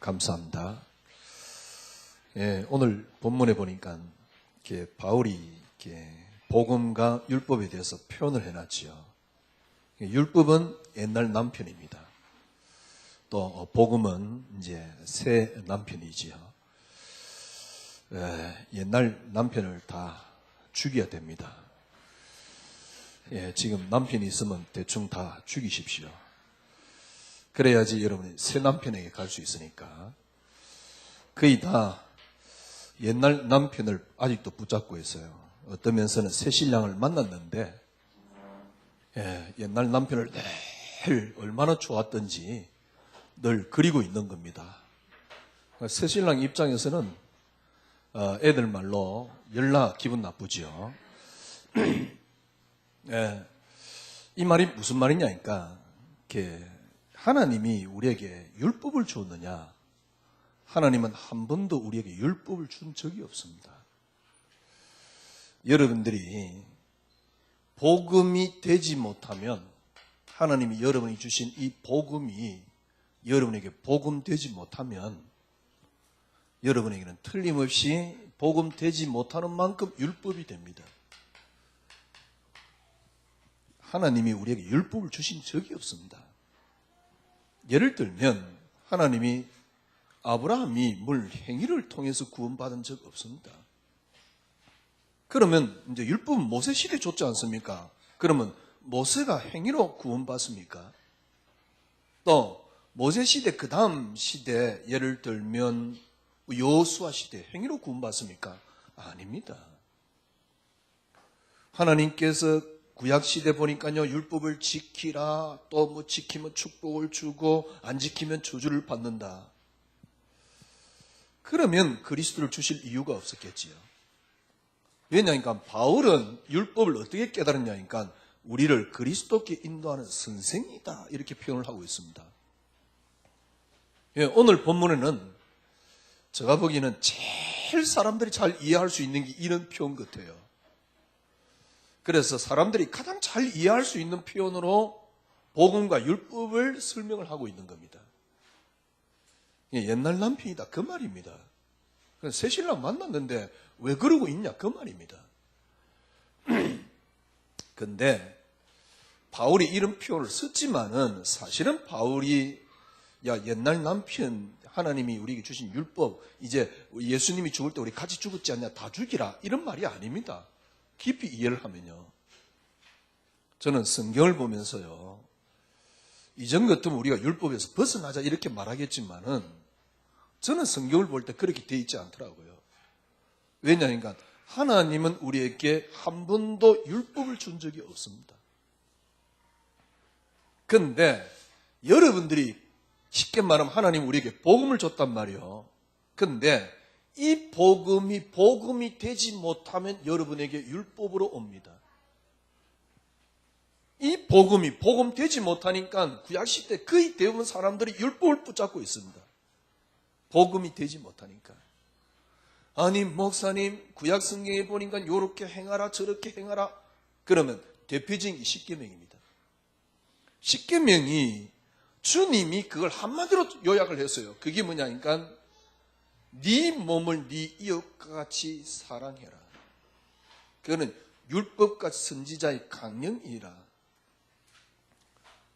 감사합니다. 오늘 본문에 보니까 이렇게 바울이 이렇게 복음과 율법에 대해서 표현을 해놨지요. 율법은 옛날 남편입니다. 또 복음은 이제 새 남편이지요. 옛날 남편을 다 죽여야 됩니다. 지금 남편이 있으면 대충 다 죽이십시오. 그래야지 여러분이 새 남편에게 갈 수 있으니까. 거의 다 옛날 남편을 아직도 붙잡고 있어요. 어떤 면에서는 새 신랑을 만났는데 옛날 남편을 늘 얼마나 좋았던지 늘 그리고 있는 겁니다. 새 신랑 입장에서는 애들 말로 열나 기분 나쁘죠. 이 말이 무슨 말이냐니까 하나님이 우리에게 율법을 주었느냐? 하나님은 한 번도 우리에게 율법을 준 적이 없습니다. 여러분들이 복음이 되지 못하면 하나님이 여러분이 주신 이 복음이 여러분에게 복음 되지 못하면 여러분에게는 틀림없이 복음 되지 못하는 만큼 율법이 됩니다. 하나님이 우리에게 율법을 주신 적이 없습니다. 예를 들면 하나님이 아브라함이 물 행위를 통해서 구원받은 적 없습니다. 그러면 이제 율법은 모세 시대 줬지 않습니까? 그러면 모세가 행위로 구원받습니까? 또 모세 시대 그 다음 시대 예를 들면 여호수아 시대 행위로 구원받습니까? 아닙니다. 하나님께서 구약시대 보니까요, 율법을 지키라, 또 뭐 지키면 축복을 주고, 안 지키면 저주를 받는다. 그러면 그리스도를 주실 이유가 없었겠지요. 왜냐니까 바울은 율법을 어떻게 깨달았냐니까 우리를 그리스도께 인도하는 선생이다. 이렇게 표현을 하고 있습니다. 오늘 본문에는 제가 보기에는 제일 사람들이 잘 이해할 수 있는 게 이런 표현 같아요. 그래서 사람들이 가장 잘 이해할 수 있는 표현으로 복음과 율법을 설명을 하고 있는 겁니다. 옛날 남편이다 그 말입니다. 새 신랑 만났는데 왜 그러고 있냐 그 말입니다. 근데 바울이 이런 표현을 썼지만은 사실은 바울이 옛날 남편 하나님이 우리에게 주신 율법 이제 예수님이 죽을 때 우리 같이 죽었지 않냐 다 죽이라 이런 말이 아닙니다. 깊이 이해를 하면요. 저는 성경을 보면서요. 이전 같으면 우리가 율법에서 벗어나자 이렇게 말하겠지만은 저는 성경을 볼 때 그렇게 돼 있지 않더라고요. 왜냐하니까 하나님은 우리에게 한 번도 율법을 준 적이 없습니다. 그런데 여러분들이 쉽게 말하면 하나님 우리에게 복음을 줬단 말이에요. 그런데 이 복음이 되지 못하면 여러분에게 율법으로 옵니다. 이 복음 되지 못하니까 구약시대 거의 대부분 사람들이 율법을 붙잡고 있습니다. 복음이 되지 못하니까. 아니 목사님 구약 성경에 보니까 이렇게 행하라 저렇게 행하라. 그러면 대표적인 게 십계명입니다. 십계명이 주님이 그걸 한마디로 요약을 했어요. 그게 뭐냐니까 네 몸을 네 이웃과 같이 사랑해라. 그거는 율법과 선지자의 강령이라.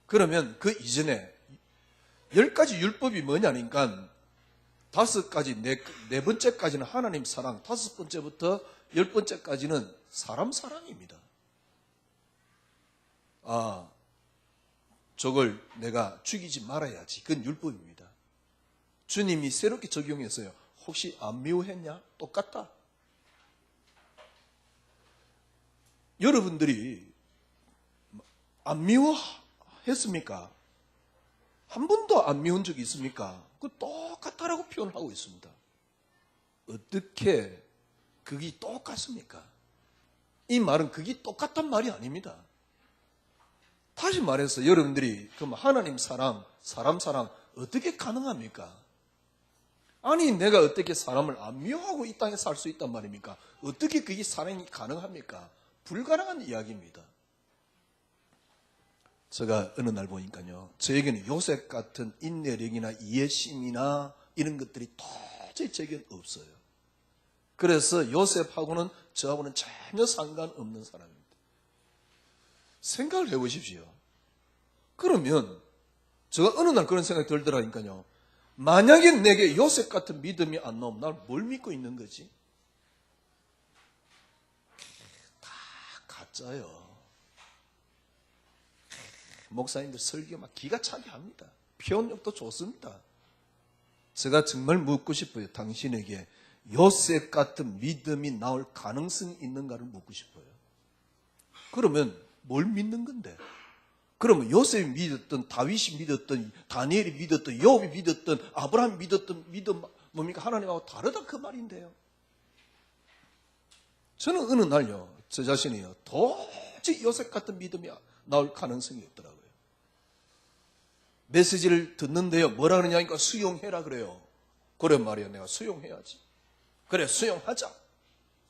그러면 그 이전에 10가지 율법이 뭐냐니까 5가지, 네 번째까지는 하나님 사랑, 5번째부터 10번째까지는 사람 사랑입니다. 저걸 내가 죽이지 말아야지. 그건 율법입니다. 주님이 새롭게 적용했어요. 혹시 안 미워했냐? 똑같다. 여러분들이 안 미워했습니까? 한 번도 안 미운 적이 있습니까? 그 똑같다라고 표현을 하고 있습니다. 어떻게 그게 똑같습니까? 이 말은 그게 똑같단 말이 아닙니다. 다시 말해서 여러분들이 그럼 하나님 사랑, 사람 사랑 어떻게 가능합니까? 아니 내가 어떻게 사람을 안 미워하고 이 땅에 살 수 있단 말입니까? 어떻게 그게 사랑이 가능합니까? 불가능한 이야기입니다. 제가 어느 날 보니까요. 저에게는 요셉 같은 인내력이나 이해심이나 이런 것들이 도저히 제겐 없어요. 그래서 요셉하고는 저하고는 전혀 상관없는 사람입니다. 생각을 해보십시오. 그러면 제가 어느 날 그런 생각이 들더라니까요. 만약에 내게 요셉 같은 믿음이 안 나오면 날 뭘 믿고 있는 거지? 다 가짜요. 목사님들 설교 막 기가 차게 합니다. 표현력도 좋습니다. 제가 정말 묻고 싶어요. 당신에게 요셉 같은 믿음이 나올 가능성이 있는가를 묻고 싶어요. 그러면 뭘 믿는 건데? 그러면 요셉이 믿었던, 다윗이 믿었던, 다니엘이 믿었던, 욥이 믿었던, 아브라함이 믿었던 믿음 뭡니까? 하나님하고 다르다 그 말인데요. 저는 어느 날요, 저 자신이요, 도저히 요셉 같은 믿음이 나올 가능성이 없더라고요. 메시지를 듣는데요, 뭐라 그러냐니까 수용해라 그래요. 그래 말이에요. 내가 수용해야지. 그래, 수용하자.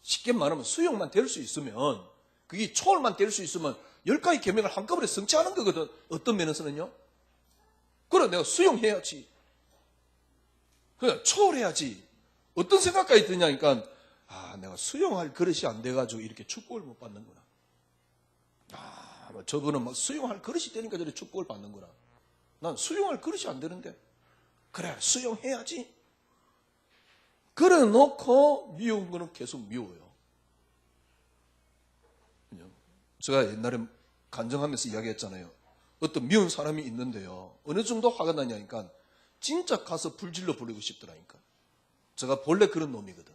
쉽게 말하면 수용만 될 수 있으면, 그게 초월만 될 수 있으면 10가지 계명을 한꺼번에 성취하는 거거든. 어떤 면에서는요. 그래, 내가 수용해야지. 그래, 초월해야지. 어떤 생각까지 드냐니까, 내가 수용할 그릇이 안 돼가지고 이렇게 축복을 못 받는구나. 저분은 막 수용할 그릇이 되니까 저렇게 축복을 받는구나. 난 수용할 그릇이 안 되는데. 그래, 수용해야지. 그래 놓고 미운 거는 계속 미워요. 제가 옛날에 간증하면서 이야기했잖아요. 어떤 미운 사람이 있는데요. 어느 정도 화가 나냐니까 진짜 가서 불질러 버리고 싶더라니까. 제가 본래 그런 놈이거든.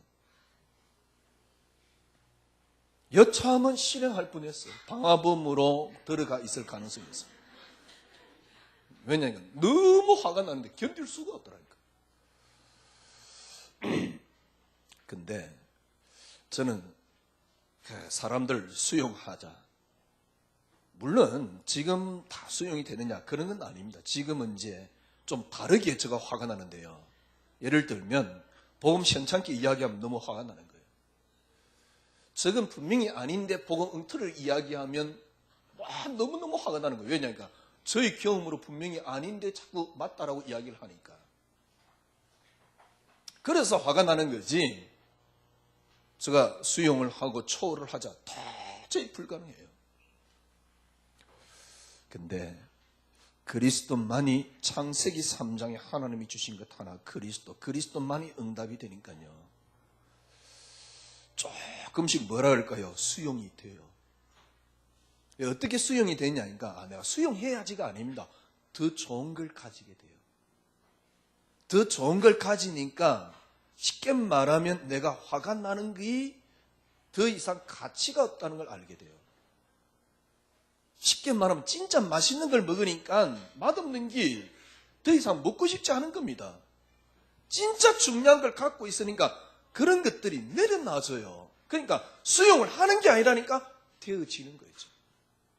여차하면 실행할 뻔했어요. 방화범으로 들어가 있을 가능성이 있어요. 왜냐하면 너무 화가 나는데 견딜 수가 없더라니까. 근데 저는 사람들 수용하자. 물론 지금 다 수용이 되느냐 그런 건 아닙니다. 지금은 이제 좀 다르게 제가 화가 나는데요. 예를 들면 복음 현찮게 이야기하면 너무 화가 나는 거예요. 저건 분명히 아닌데 복음 엉터리를 이야기하면 너무너무 화가 나는 거예요. 왜냐니까 저희 경험으로 분명히 아닌데 자꾸 맞다라고 이야기를 하니까. 그래서 화가 나는 거지. 제가 수용을 하고 초월을 하자. 도저히 불가능해요. 근데 그리스도만이 창세기 3장에 하나님이 주신 것 하나, 그리스도만이 응답이 되니까요. 조금씩 뭐라 그럴까요? 수용이 돼요. 어떻게 수용이 되냐니까 내가 수용해야지가 아닙니다. 더 좋은 걸 가지게 돼요. 더 좋은 걸 가지니까 쉽게 말하면 내가 화가 나는 게 더 이상 가치가 없다는 걸 알게 돼요. 쉽게 말하면 진짜 맛있는 걸 먹으니까 맛없는 게 더 이상 먹고 싶지 않은 겁니다. 진짜 중요한 걸 갖고 있으니까 그런 것들이 내려놔져요. 그러니까 수용을 하는 게 아니라니까 되어지는 거죠.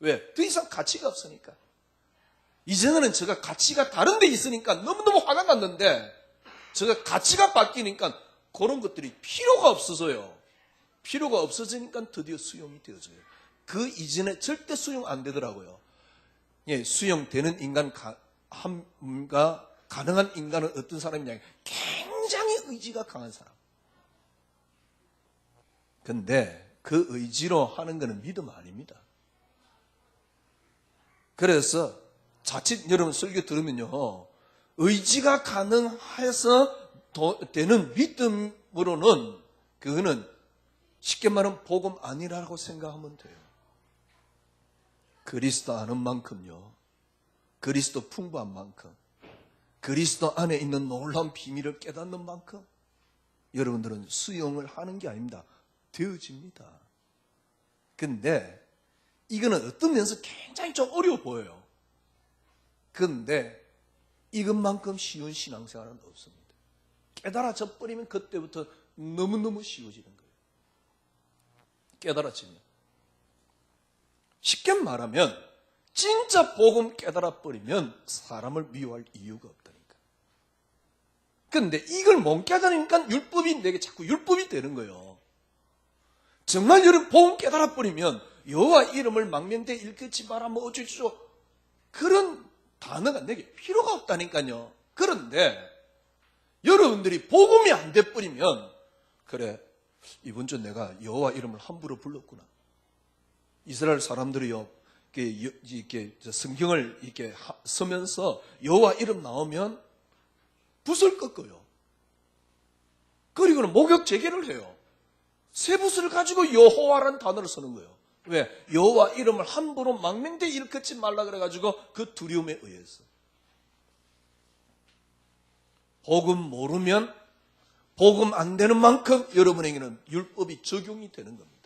왜? 더 이상 가치가 없으니까. 이전에는 제가 가치가 다른 데 있으니까 너무너무 화가 났는데 제가 가치가 바뀌니까 그런 것들이 필요가 없어져요. 필요가 없어지니까 드디어 수용이 되어져요. 그 이전에 절대 수용 안 되더라고요. 예, 수용되는 인간, 가능한 인간은 어떤 사람이냐? 굉장히 의지가 강한 사람. 근데 그 의지로 하는 것은 믿음 아닙니다. 그래서 자칫 여러분 설교 들으면요. 의지가 가능해서 되는 믿음으로는 그거는 쉽게 말하면 복음 아니라고 생각하면 돼요. 그리스도 아는 만큼요. 그리스도 풍부한 만큼. 그리스도 안에 있는 놀라운 비밀을 깨닫는 만큼 여러분들은 수용을 하는 게 아닙니다. 되어집니다. 근데 이거는 어떤 면에서 굉장히 좀 어려워 보여요. 그런데 이것만큼 쉬운 신앙생활은 없습니다. 깨달아져 버리면 그때부터 너무너무 쉬워지는 거예요. 깨달아지면. 쉽게 말하면 진짜 복음 깨달아 버리면 사람을 미워할 이유가 없다니까. 그런데 이걸 못 깨달으니까 율법이 내게 자꾸 율법이 되는 거예요. 정말 여러분 복음 깨달아 버리면 여호와 이름을 망명되이 일컫지 마라 뭐 어쩌죠 그런 단어가 내게 필요가 없다니까요. 그런데 여러분들이 복음이 안 돼버리면, 그래, 이번 주 내가 여호와 이름을 함부로 불렀구나. 이스라엘 사람들이요, 이렇게 성경을 이렇게 서면서 여호와 이름 나오면 붓을 꺾어요. 그리고는 목욕 재개를 해요. 새 붓을 가지고 여호와라는 단어를 쓰는 거예요. 왜? 여호와 이름을 함부로 망명되이 일컫지 말라 그래가지고 그 두려움에 의해서. 복음 모르면 복음 안 되는 만큼 여러분에게는 율법이 적용이 되는 겁니다.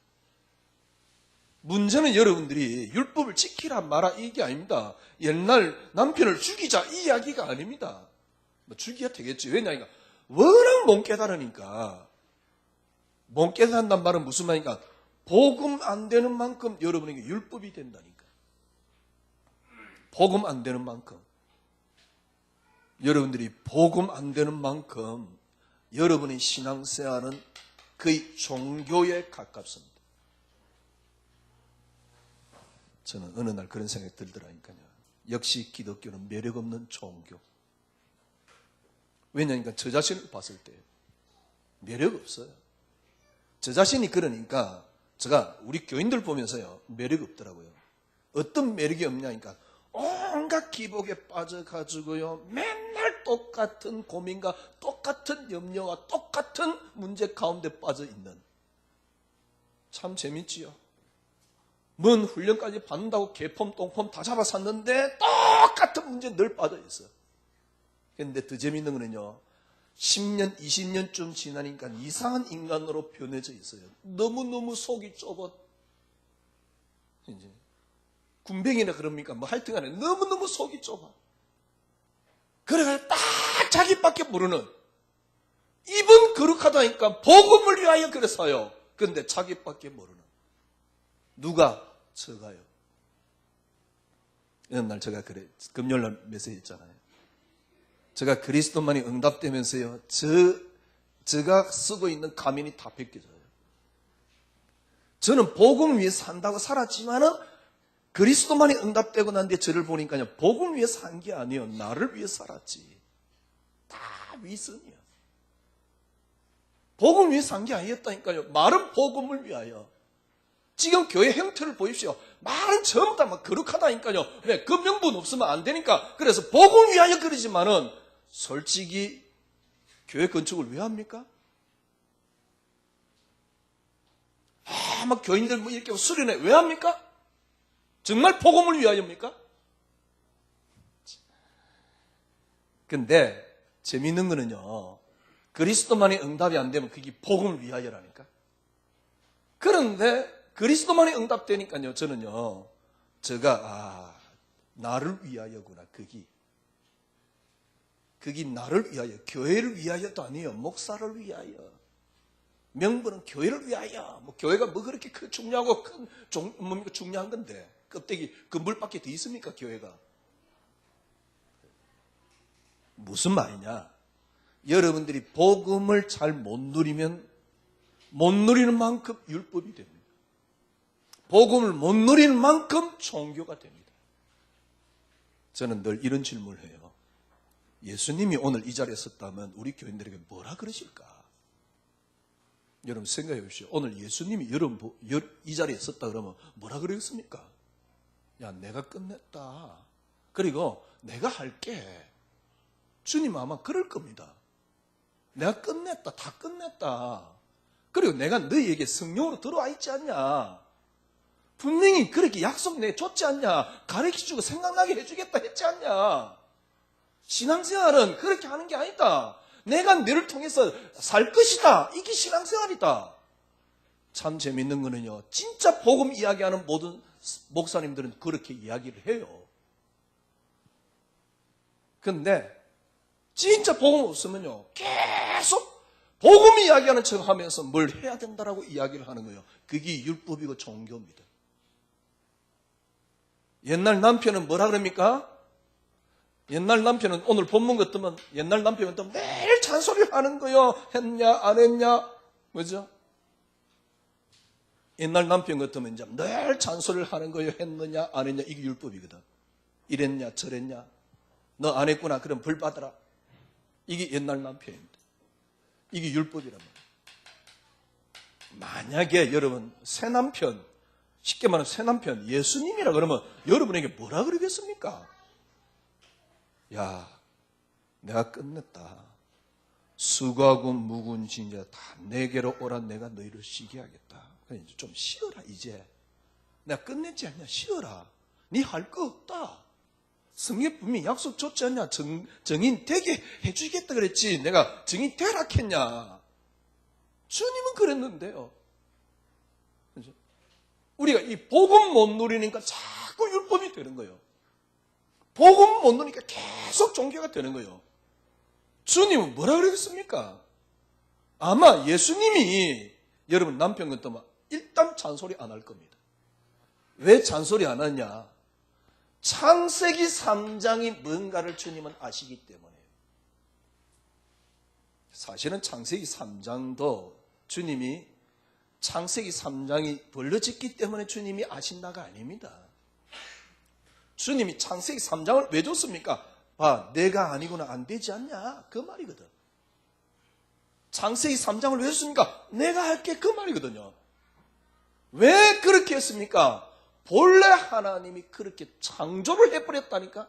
문제는 여러분들이 율법을 지키라 마라 이게 아닙니다. 옛날 남편을 죽이자 이 이야기가 아닙니다. 뭐 죽여야 되겠지. 왜냐니까 워낙 못 깨달으니까. 못 깨닫는단 말은 무슨 말이니까 복음 안 되는 만큼 여러분에게 율법이 된다니까. 복음 안 되는 만큼. 여러분들이 복음 안 되는 만큼 여러분의 신앙생활은 거의 종교에 가깝습니다. 저는 어느 날 그런 생각이 들더라니까요. 역시 기독교는 매력 없는 종교. 왜냐니까 저 자신을 봤을 때 매력 없어요. 저 자신이 그러니까 제가 우리 교인들 보면서요 매력 없더라고요. 어떤 매력이 없냐니까 온갖 기복에 빠져가지고요 맨날 똑같은 고민과 똑같은 염려와 똑같은 문제 가운데 빠져있는. 참 재밌지요. 뭔 훈련까지 받는다고 개폼 똥폼 다 잡아샀는데 똑같은 문제에 늘 빠져있어요. 그런데 더 재밌는 거는요 10년, 20년쯤 지나니까 이상한 인간으로 변해져 있어요. 너무너무 속이 좁아. 이제 군뱅이나 그럽니까? 뭐 하여튼간에 너무너무 속이 좁아. 그래가지고 딱 자기밖에 모르는. 입은 거룩하다니까 복음을 위하여 그래서요. 그런데 자기밖에 모르는. 누가? 저가요. 어느 날 제가 그래 금요일날 메시지 했잖아요. 제가 그리스도만이 응답되면서요 제가 쓰고 있는 가면이 다 벗겨져요. 저는 복음 위해 산다고 살았지만은 그리스도만이 응답되고 난 뒤에 저를 보니까요 복음 위해 산 게 아니에요. 나를 위해 살았지. 다 위선이야. 복음 위해 산 게 아니었다니까요. 말은 복음을 위하여. 지금 교회 형태를 보십시오. 말은 전부 다 막 거룩하다니까요. 왜? 그 명분 없으면 안 되니까. 그래서 복음 위하여 그러지만은 솔직히 교회 건축을 왜 합니까? 막 교인들 뭐 이렇게 수련회 왜 합니까? 정말 복음을 위하여입니까? 근데 재미있는 거는요. 그리스도만이 응답이 안 되면 그게 복음을 위하여라니까. 그런데 그리스도만이 응답되니까요. 저는요. 제가 나를 위하여구나. 그게 나를 위하여. 교회를 위하여도 아니에요. 목사를 위하여. 명분은 교회를 위하여. 뭐 교회가 뭐 그렇게 중요하고 뭡니까 중요한 건데. 껍데기 그물밖에 더 있습니까 교회가? 무슨 말이냐? 여러분들이 복음을 잘 못 누리면 못 누리는 만큼 율법이 됩니다. 복음을 못 누리는 만큼 종교가 됩니다. 저는 늘 이런 질문을 해요. 예수님이 오늘 이 자리에 섰다면 우리 교인들에게 뭐라 그러실까? 여러분 생각해 보십시오. 오늘 예수님이 여러분 이 자리에 섰다 그러면 뭐라 그러겠습니까? 야, 내가 끝냈다. 그리고 내가 할게. 주님 아마 그럴 겁니다. 내가 끝냈다. 다 끝냈다. 그리고 내가 너희에게 성령으로 들어와 있지 않냐. 분명히 그렇게 약속 내줬지 않냐. 가르쳐주고 생각나게 해주겠다 했지 않냐. 신앙생활은 그렇게 하는 게 아니다. 내가 너를 통해서 살 것이다. 이게 신앙생활이다. 참 재밌는 거는요. 진짜 복음 이야기하는 모든 목사님들은 그렇게 이야기를 해요. 근데 진짜 복음 없으면요. 계속 복음 이야기하는 척 하면서 뭘 해야 된다라고 이야기를 하는 거예요. 그게 율법이고 종교입니다. 옛날 남편은 뭐라 그럽니까? 옛날 남편은 오늘 본문 같으면 옛날 남편은 또 매일 잔소리를 하는 거예요. 했냐 안 했냐? 뭐죠? 옛날 남편 같으면 이제 늘 잔소리를 하는 거예요. 했느냐 안 했냐? 이게 율법이거든. 이랬냐 저랬냐? 너 안 했구나. 그럼 벌 받아라. 이게 옛날 남편입니다. 이게 율법이란 말이에요. 만약에 여러분 새 남편, 쉽게 말하면 새 남편 예수님이라 그러면 여러분에게 뭐라 그러겠습니까? 야, 내가 끝냈다. 수고하고 묵은지 이제 다 내게로 오라. 내가 너희를 쉬게 하겠다. 그러니까 이제 좀 쉬어라. 이제 내가 끝냈지 않냐? 쉬어라. 네 할 거 없다. 성경에 분명히 약속 줬지 않냐? 정인 되게 해주겠다 그랬지. 내가 정인 되라 했냐? 주님은 그랬는데요. 우리가 이 복음 못 누리니까 자꾸 율법이 되는 거예요. 복음 못 누리니까 계속 종교가 되는 거예요. 주님은 뭐라 그러겠습니까? 아마 예수님이 여러분 남편 같으면 일단 잔소리 안 할 겁니다. 왜 잔소리 안 하냐? 창세기 3장이 뭔가를 주님은 아시기 때문에요. 사실은 창세기 3장도 주님이 창세기 3장이 벌어졌기 때문에 주님이 아신다가 아닙니다. 주님이 창세기 3장을 왜 줬습니까? 봐, 내가 아니고는 안 되지 않냐? 그 말이거든. 창세기 3장을 왜 줬습니까? 내가 할게 그 말이거든요. 왜 그렇게 했습니까? 본래 하나님이 그렇게 창조를 해버렸다니까?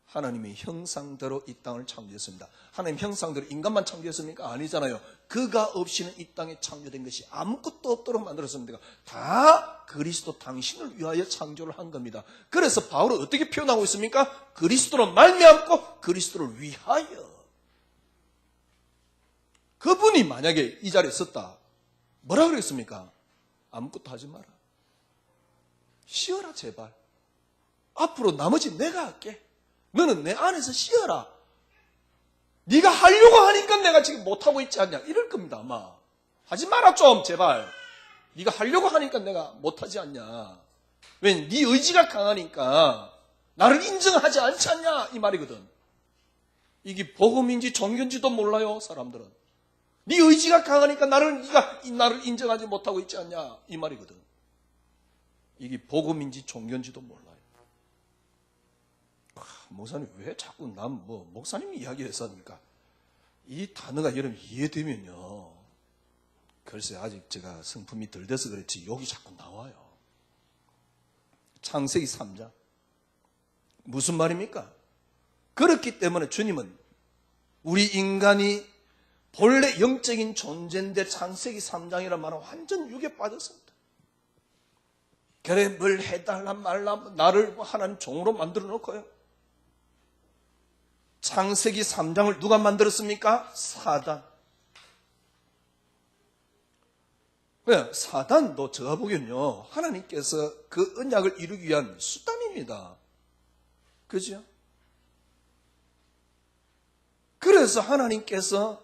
하나님의 형상대로 이 땅을 창조했습니다. 하나님 형상대로 인간만 창조했습니까? 아니잖아요. 그가 없이는 이 땅에 창조된 것이 아무것도 없도록 만들었습니다. 다 그리스도 당신을 위하여 창조를 한 겁니다. 그래서 바울은 어떻게 표현하고 있습니까? 그리스도로 말미암고 그리스도를 위하여. 그분이 만약에 이 자리에 섰다. 뭐라 그랬습니까? 아무것도 하지 마라. 쉬어라 제발. 앞으로 나머지 내가 할게. 너는 내 안에서 쉬어라. 네가 하려고 하니까 내가 지금 못하고 있지 않냐. 이럴 겁니다 아마. 하지 마라 좀 제발. 네가 하려고 하니까 내가 못하지 않냐. 왜냐면 네 의지가 강하니까 나를 인정하지 않지 않냐 이 말이거든. 이게 복음인지 종교인지도 몰라요 사람들은. 네 의지가 강하니까 네가 나를 인정하지 못하고 있지 않냐 이 말이거든. 이게 복음인지 종교인지도 몰라요. 목사님 왜 자꾸 목사님이 이야기했으니까 이 단어가 여러분 이해되면요. 글쎄 아직 제가 성품이 덜 돼서 그렇지 여기 자꾸 나와요. 창세기 3장 무슨 말입니까? 그렇기 때문에 주님은 우리 인간이 본래 영적인 존재인데 창세기 3장이라는 말은 완전 육에 빠졌습니다. 그래 뭘 해달란 말라 나를 하나님 종으로 만들어 놓고요. 창세기 3장을 누가 만들었습니까? 사단. 왜? 사단도 제가 보기엔요 하나님께서 그 언약을 이루기 위한 수단입니다. 그죠? 그래서 하나님께서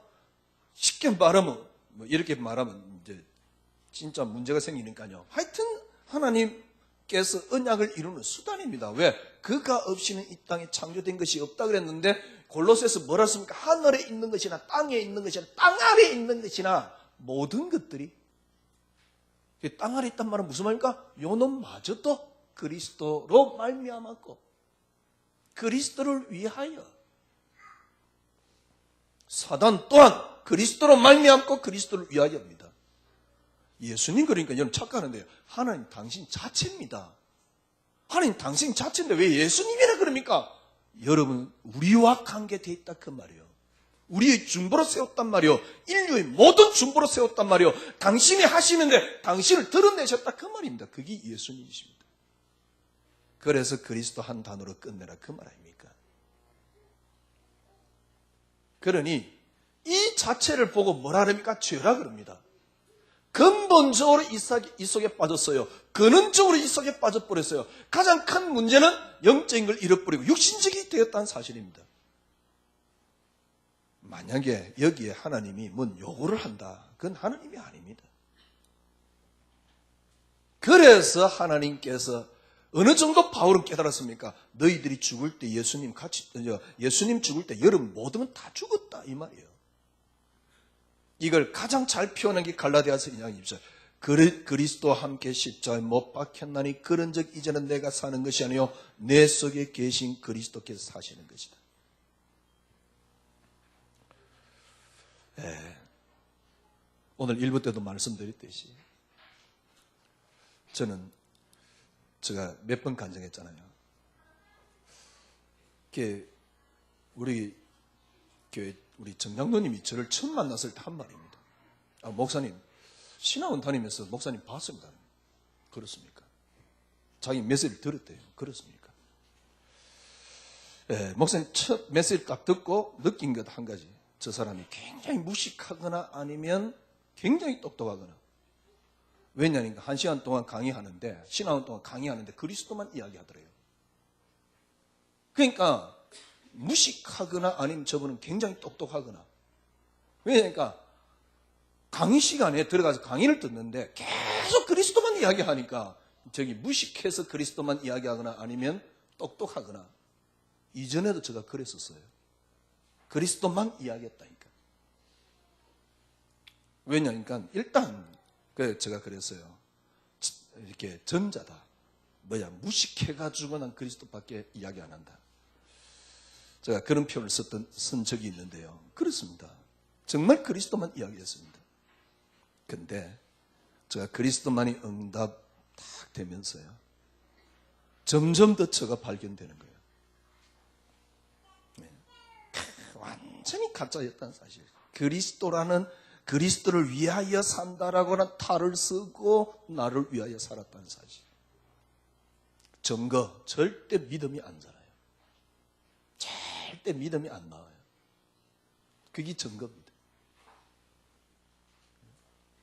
쉽게 말하면 이렇게 말하면 이제 진짜 문제가 생기니까요. 하여튼 하나님께서 언약을 이루는 수단입니다. 왜? 그가 없이는 이 땅에 창조된 것이 없다 그랬는데 골로새서 뭐라 했습니까? 하늘에 있는 것이나 땅에 있는 것이나 땅 아래에 있는 것이나 모든 것들이 땅 아래에 있단 말은 무슨 말입니까? 요놈마저도 그리스도로 말미암았고 그리스도를 위하여 사단 또한 그리스도로 말미암고 그리스도를 위하여입니다. 예수님 그러니까 여러분 착각하는데요. 하나님 당신 자체입니다. 하나님 당신 자체인데 왜 예수님이라 그럽니까? 여러분 우리와 관계되어 있다 그 말이에요. 우리의 중보로 세웠단 말이에요. 인류의 모든 중보로 세웠단 말이에요. 당신이 하시는데 당신을 드러내셨다 그 말입니다. 그게 예수님이십니다. 그래서 그리스도 한 단어로 끝내라 그 말 아닙니까? 그러니 이 자체를 보고 뭐라 합니까? 죄라 그럽니다. 근본적으로 이 속에 빠졌어요. 근원적으로 이 속에 빠져버렸어요. 가장 큰 문제는 영적인 걸 잃어버리고 육신적이 되었다는 사실입니다. 만약에 여기에 하나님이 뭔 요구를 한다. 그건 하나님이 아닙니다. 그래서 하나님께서 어느 정도 바울은 깨달았습니까? 너희들이 죽을 때 예수님 죽을 때 여러분 모두는 다 죽었다 이 말이에요. 이걸 가장 잘 표현한 게 갈라디아서 2장 20절. 그리스도와 함께 십자가에 못 박혔나니 그런즉 이제는 내가 사는 것이 아니요 내 속에 계신 그리스도께서 사시는 것이다. 오늘 1부 때도 말씀드렸듯이 저는 제가 몇 번 간증했잖아요. 우리 교회 우리 정장로님이 저를 처음 만났을 때 한 말입니다. 목사님, 신학원 다니면서 목사님 봤습니다. 그렇습니까? 자기 메시지를 들었대요. 그렇습니까? 목사님 첫 메시지를 딱 듣고 느낀 것 한 가지. 저 사람이 굉장히 무식하거나 아니면 굉장히 똑똑하거나. 왜냐하니까 1시간 동안 강의하는데, 신학원 동안 강의하는데 그리스도만 이야기하더래요. 그러니까 무식하거나 아니면 저분은 굉장히 똑똑하거나. 왜냐니까 강의 시간에 들어가서 강의를 듣는데 계속 그리스도만 이야기하니까 저기 무식해서 그리스도만 이야기하거나 아니면 똑똑하거나. 이전에도 제가 그랬었어요. 그리스도만 이야기했다니까. 왜냐니까 일단 제가 그랬어요. 이렇게 전자다. 무식해가지고 난 그리스도밖에 이야기 안 한다. 제가 그런 표현을 쓴 적이 있는데요. 그렇습니다. 정말 그리스도만 이야기했습니다. 근데 제가 그리스도만이 응답 딱 되면서요. 점점 더 제가 발견되는 거예요. 완전히 가짜였다는 사실. 그리스도를 위하여 산다라고는 탈을 쓰고 나를 위하여 살았다는 사실. 증거, 절대 믿음이 안 자라요. 절대 믿음이 안 나와요. 그게 증거입니다.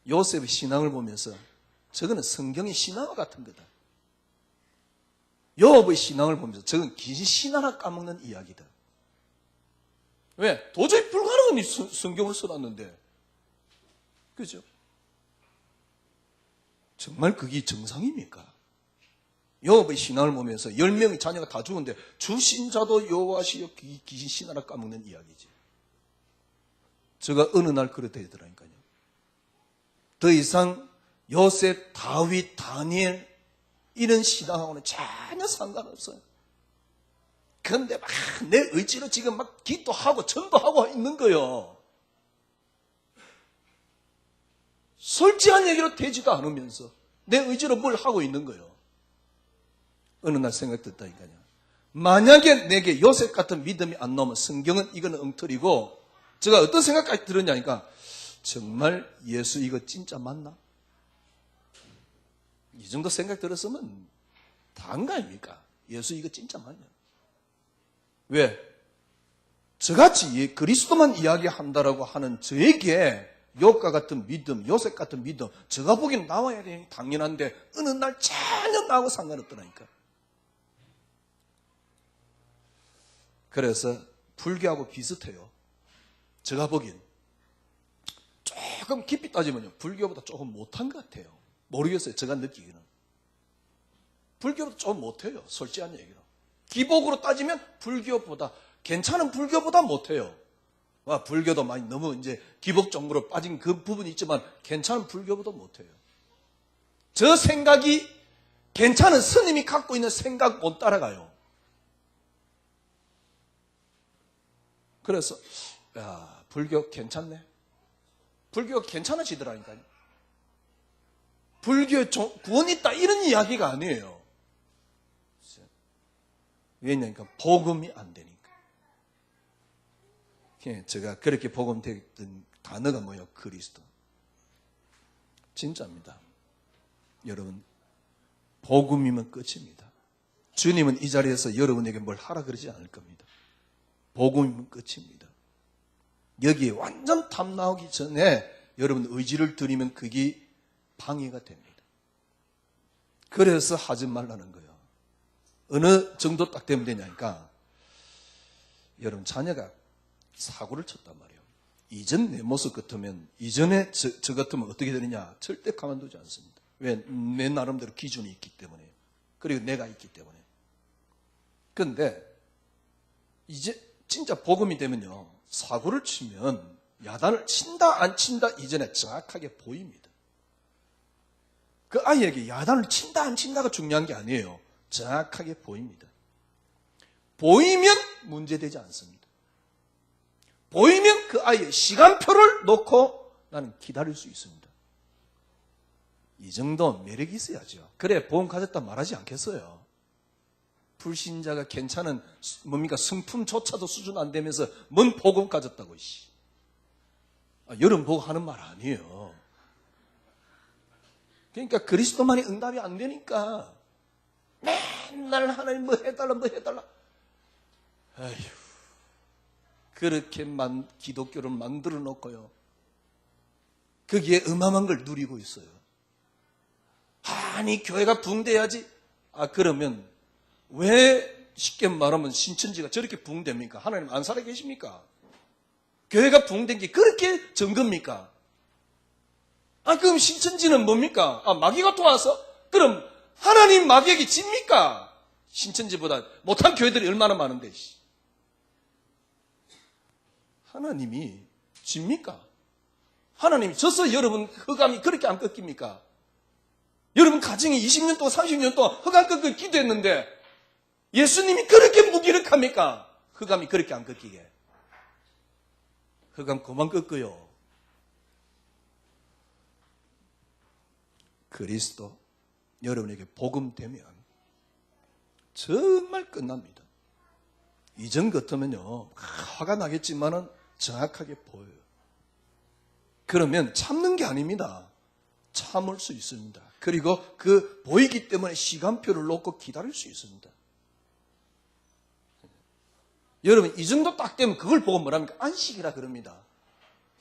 요셉의 신앙을 보면서 저거는 성경의 신앙과 같은 거다. 요업의 신앙을 보면서 저건 귀신 신하나 까먹는 이야기다. 왜? 도저히 불가능한 성경을 써놨는데. 그죠? 정말 그게 정상입니까? 요업의 신앙을 보면서 10명의 자녀가 다 죽었는데 주신자도 여호와시여 귀신 신하라 까먹는 이야기지. 제가 어느 날 그렇게 되더라니까요. 더 이상 요셉, 다윗, 다니엘 이런 신앙하고는 전혀 상관없어요. 그런데 막 내 의지로 지금 막 기도하고 전도하고 있는 거예요. 솔직한 얘기로 되지도 않으면서 내 의지로 뭘 하고 있는 거예요. 어느 날 생각됐다니까요. 만약에 내게 요셉 같은 믿음이 안 나오면 성경은 이거는 엉터리고, 제가 어떤 생각까지 들었냐니까, 정말 예수 이거 진짜 맞나? 이 정도 생각 들었으면 다한 거 아닙니까? 예수 이거 진짜 맞냐? 왜? 저같이 그리스도만 이야기한다라고 하는 저에게 욥과 같은 믿음, 요셉 같은 믿음, 제가 보기엔 나와야 되니 당연한데 어느 날 전혀 나하고 상관없더라니까. 그래서 불교하고 비슷해요. 제가 보기엔 조금 깊이 따지면요, 불교보다 조금 못한 것 같아요. 모르겠어요. 제가 느끼기는. 불교보다 조금 못해요. 솔직한 얘기로. 기복으로 따지면 불교보다, 괜찮은 불교보다 못해요. 불교도 많이 너무 이제 기복 정도로 빠진 그 부분이 있지만 괜찮은 불교보다 못해요. 저 생각이 괜찮은 스님이 갖고 있는 생각 못 따라가요. 그래서 불교 괜찮네. 불교가 괜찮아지더라니까요. 불교에 구원이 있다 이런 이야기가 아니에요. 왜냐니까 복음이 안 되니까. 제가 그렇게 복음됐던 단어가 뭐예요? 그리스도. 진짜입니다. 여러분, 복음이면 끝입니다. 주님은 이 자리에서 여러분에게 뭘 하라 그러지 않을 겁니다. 복음이면 끝입니다. 여기에 완전 탐 나오기 전에 여러분 의지를 들이면 그게 방해가 됩니다. 그래서 하지 말라는 거예요. 어느 정도 딱 되면 되냐니까, 여러분 자녀가 사고를 쳤단 말이에요. 이전 내 모습 같으면, 이전에 저 같으면 어떻게 되느냐? 절대 가만두지 않습니다. 왜? 내 나름대로 기준이 있기 때문에. 그리고 내가 있기 때문에. 그런데 이제 진짜 복음이 되면요, 사고를 치면 야단을 친다 안 친다 이전에 정확하게 보입니다. 그 아이에게 야단을 친다 안 친다가 중요한 게 아니에요. 정확하게 보입니다. 보이면 문제되지 않습니다. 보이면 그 아이의 시간표를 놓고 나는 기다릴 수 있습니다. 이 정도 매력이 있어야죠. 그래 보험 가졌다 말하지 않겠어요. 불신자가 괜찮은 승품조차도 수준 안 되면서 뭔 복음 가졌다고. 여러분 보고 하는 말 아니에요. 그러니까 그리스도만이 응답이 안 되니까 맨날 하나님 뭐 해달라. 아휴, 그렇게 기독교를 만들어 놓고요. 거기에 음험한 걸 누리고 있어요. 아니 교회가 붕대야지. 그러면 왜 쉽게 말하면 신천지가 저렇게 붕대입니까? 하나님 안 살아 계십니까? 교회가 붕대인 게 그렇게 정겁니까? 그럼 신천지는 뭡니까? 마귀가 도와서? 그럼 하나님 마귀에게 집니까? 신천지보다 못한 교회들이 얼마나 많은데. 하나님이 집니까? 하나님이 져서 여러분 흑암이 그렇게 안 꺾입니까? 여러분 가정이 20년 동안 30년 동안 흑암 꺾고 기도했는데 예수님이 그렇게 무기력합니까? 흑암이 그렇게 안 꺾이게. 흑암 그만 꺾어요. 그리스도 여러분에게 복음되면 정말 끝납니다. 이전 같으면요 화가 나겠지만은 정확하게 보여요. 그러면 참는 게 아닙니다. 참을 수 있습니다. 그리고 그 보이기 때문에 시간표를 놓고 기다릴 수 있습니다. 여러분 이 정도 딱 되면 그걸 보고 뭐랍니까? 안식이라 그럽니다.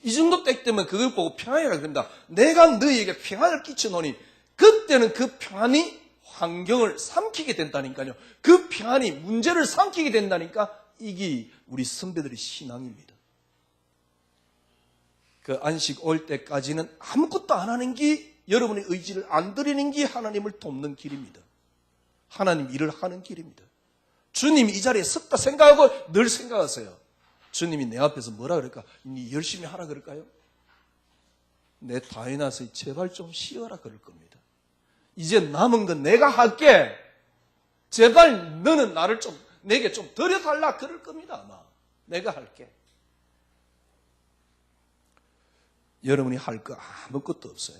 이 정도 딱 되면 그걸 보고 평안이라 그럽니다. 내가 너희에게 평안을 끼쳐놓으니 그때는 그 평안이 환경을 삼키게 된다니까요. 그 평안이 문제를 삼키게 된다니까. 이게 우리 선배들의 신앙입니다. 그 안식 올 때까지는 아무것도 안 하는 게 여러분의 의지를 안 드리는 게 하나님을 돕는 길입니다. 하나님 일을 하는 길입니다. 주님이 이 자리에 섰다 생각하고 늘 생각하세요. 주님이 내 앞에서 뭐라 그럴까? 니 열심히 하라 그럴까요? 내 다 해놔서 제발 좀 쉬어라 그럴 겁니다. 이제 남은 건 내가 할게. 제발 너는 나를 내게 좀 드려달라 그럴 겁니다. 아마 내가 할게. 여러분이 할 거 아무것도 없어요.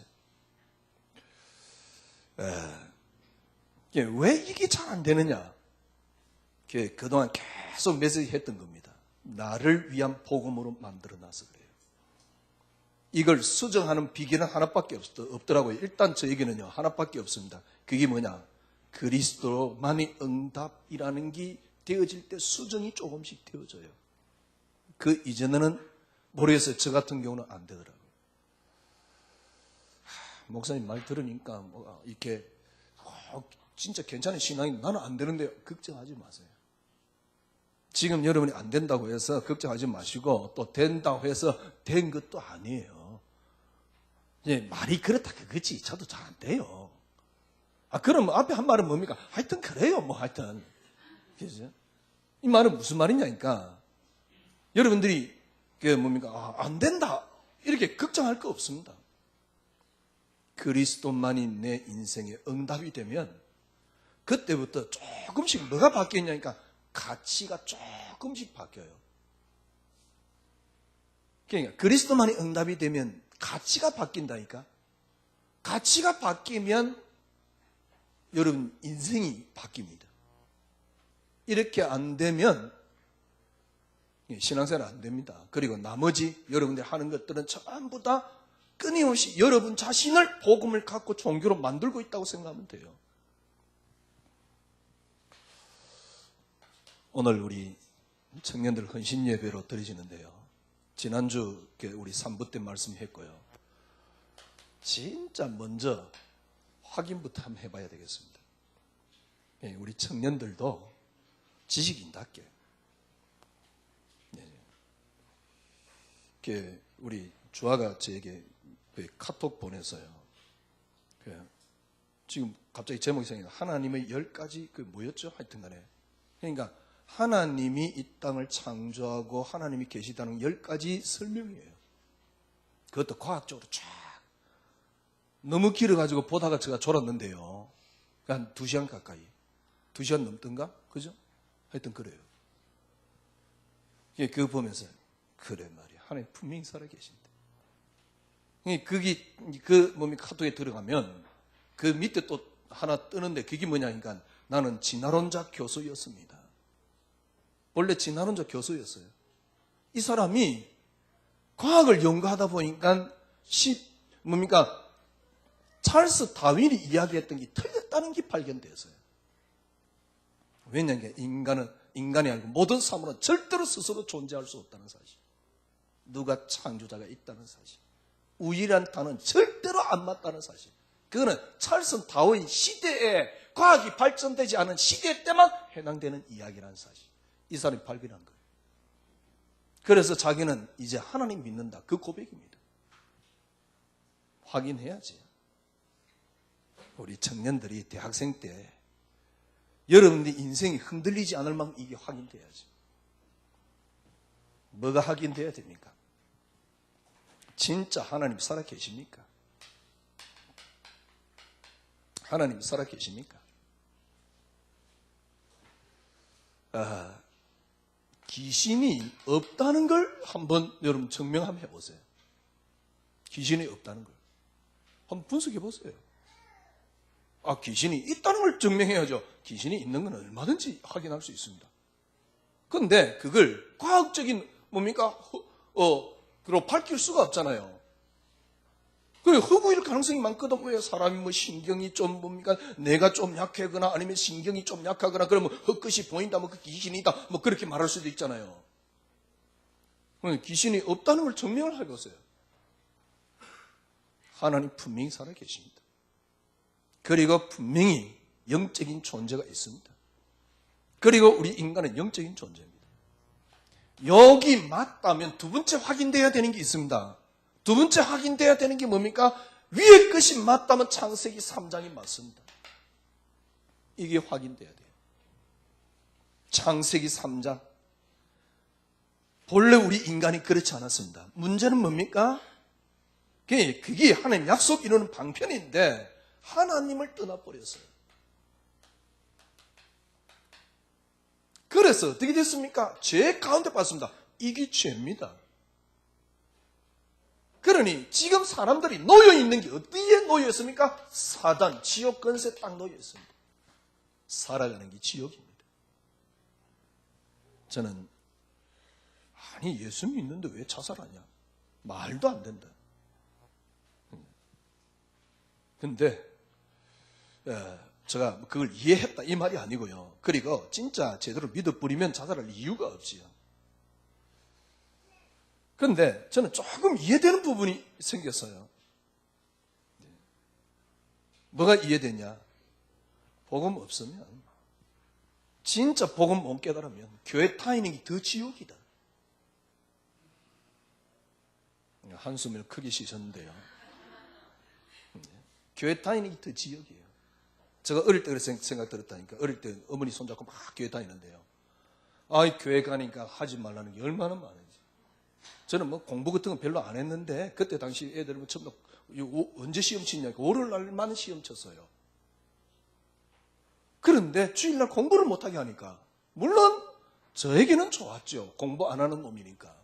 왜 이게 잘 안 되느냐? 그동안 계속 메시지 했던 겁니다. 나를 위한 복음으로 만들어놔서 그래요. 이걸 수정하는 비결은 하나밖에 없더라고요. 일단 저에게는요 하나밖에 없습니다. 그게 뭐냐? 그리스도만의 응답이라는 게 되어질 때 수정이 조금씩 되어져요. 그 이전에는 모르겠어요. 저 같은 경우는 안 되더라고요. 목사님 말 들으니까 이렇게 진짜 괜찮은 신앙이 나는 안 되는데 걱정하지 마세요. 지금 여러분이 안 된다고 해서 걱정하지 마시고 또 된다고 해서 된 것도 아니에요. 말이 그렇다 그거지. 저도 잘 안 돼요. 그럼 앞에 한 말은 뭡니까? 하여튼 그래요. 하여튼. 그죠? 이 말은 무슨 말이냐니까. 여러분들이 안 된다. 이렇게 걱정할 거 없습니다. 그리스도만이 내 인생의 응답이 되면 그때부터 조금씩 뭐가 바뀌었냐니까 가치가 조금씩 바뀌어요. 그러니까 그리스도만이 응답이 되면 가치가 바뀐다니까. 가치가 바뀌면 여러분 인생이 바뀝니다. 이렇게 안 되면 신앙생활 안 됩니다. 그리고 나머지 여러분들이 하는 것들은 전부 다 끊임없이 여러분 자신을 복음을 갖고 종교로 만들고 있다고 생각하면 돼요. 오늘 우리 청년들 헌신 예배로 드리시는데요. 지난주 우리 3부 때 말씀했고요. 진짜 먼저 확인부터 한번 해봐야 되겠습니다. 우리 청년들도 지식인답게 우리 주아가 저에게 카톡 보냈어요. 지금 갑자기 제목이 생각나. 하나님의 10가지 뭐였죠? 하여튼 간에. 그러니까 하나님이 이 땅을 창조하고 하나님이 계시다는 10가지 설명이에요. 그것도 과학적으로 쫙. 너무 길어가지고 보다가 제가 졸았는데요. 한 2시간 가까이. 2시간 넘던가? 그죠? 하여튼 그래요. 그거 보면서 그래 말이야. 하나님 분명히 살아계신다. 카톡에 들어가면 그 밑에 또 하나 뜨는데 그게 뭐냐니까 나는 진화론자 교수였습니다. 원래 진화론자 교수였어요. 이 사람이 과학을 연구하다 보니까 찰스 다윈이 이야기했던 게 틀렸다는 게 발견되었어요. 왜냐하면 인간이 아니고 모든 사물은 절대로 스스로 존재할 수 없다는 사실. 누가 창조자가 있다는 사실. 우일한 단어는 절대로 안 맞다는 사실. 그거는 찰스 다윈 시대에 과학이 발전되지 않은 시대 때만 해당되는 이야기라는 사실. 이 사람이 발견한 거예요. 그래서 자기는 이제 하나님 믿는다. 그 고백입니다. 확인해야지. 우리 청년들이 대학생 때 여러분들 인생이 흔들리지 않을 만큼 이게 확인돼야지. 뭐가 확인돼야 됩니까? 진짜 하나님 살아 계십니까? 하나님 살아 계십니까? 귀신이 없다는 걸 한번 여러분 증명 한번 해보세요. 귀신이 없다는 걸. 한번 분석해 보세요. 귀신이 있다는 걸 증명해야죠. 귀신이 있는 건 얼마든지 확인할 수 있습니다. 그런데 그걸 과학적인 그로 밝힐 수가 없잖아요. 그 허구일 가능성이 많거든. 왜 사람이 신경이 좀 내가 좀 약하거나 아니면 신경이 좀 약하거나 그러면 헛것이 보인다, 그 귀신이다, 그렇게 말할 수도 있잖아요. 귀신이 없다는 걸 증명을 해보세요. 하나님 분명히 살아 계십니다. 그리고 분명히 영적인 존재가 있습니다. 그리고 우리 인간은 영적인 존재입니다. 여기 맞다면 두 번째 확인돼야 되는 게 있습니다. 두 번째 확인돼야 되는 게 뭡니까? 위의 것이 맞다면 창세기 3장이 맞습니다. 이게 확인돼야 돼요. 창세기 3장. 본래 우리 인간이 그렇지 않았습니다. 문제는 뭡니까? 그게 하나님 약속 이루는 방편인데 하나님을 떠나버렸어요. 그래서 어떻게 됐습니까? 죄 가운데 빠졌습니다. 이게 죄입니다. 그러니 지금 사람들이 놓여있는 게 어디에 놓여있습니까? 사단, 지옥 권세 딱 놓여있습니다. 살아가는 게 지옥입니다. 저는 예수 믿는데 왜 자살하냐? 말도 안 된다. 근데 제가 그걸 이해했다 이 말이 아니고요. 그리고 진짜 제대로 믿어버리면 자살할 이유가 없지요. 그런데 저는 조금 이해되는 부분이 생겼어요. 뭐가 이해되냐? 복음 없으면, 진짜 복음 못 깨달으면 교회 다니는 게 더 지옥이다. 한숨을 크게 쉬셨는데요. 교회 다니는 게 더 지옥이에요. 제가 어릴 때 그렇게 생각 들었다니까. 어릴 때 어머니 손잡고 막 교회 다니는데요. 교회 가니까 하지 말라는 게 얼마나 많은지. 저는 공부 같은 건 별로 안 했는데, 그때 당시 애들은 처음 언제 시험 치냐니까 월요일 날만 시험 쳤어요. 그런데 주일날 공부를 못하게 하니까, 물론 저에게는 좋았죠. 공부 안 하는 놈이니까.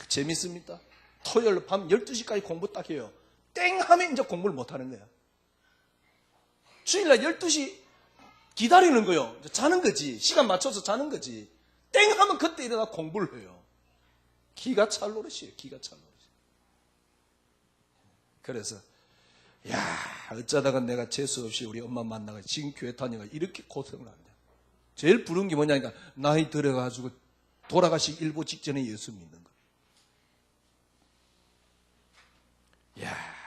재밌습니다. 토요일 밤 12시까지 공부 딱 해요. 땡 하면 이제 공부를 못하는 거야. 주일날 12시 기다리는 거요. 자는 거지. 시간 맞춰서 자는 거지. 땡 하면 그때 일어나 공부를 해요. 기가 찰 노릇이에요. 기가 찰 노릇. 그래서 어쩌다가 내가 재수없이 우리 엄마 만나가 지금 교회 다니가 이렇게 고생을 한다. 제일 부러운 게 뭐냐니까 나이 들어가지고 돌아가시기 일보 직전에 예수 믿는 거.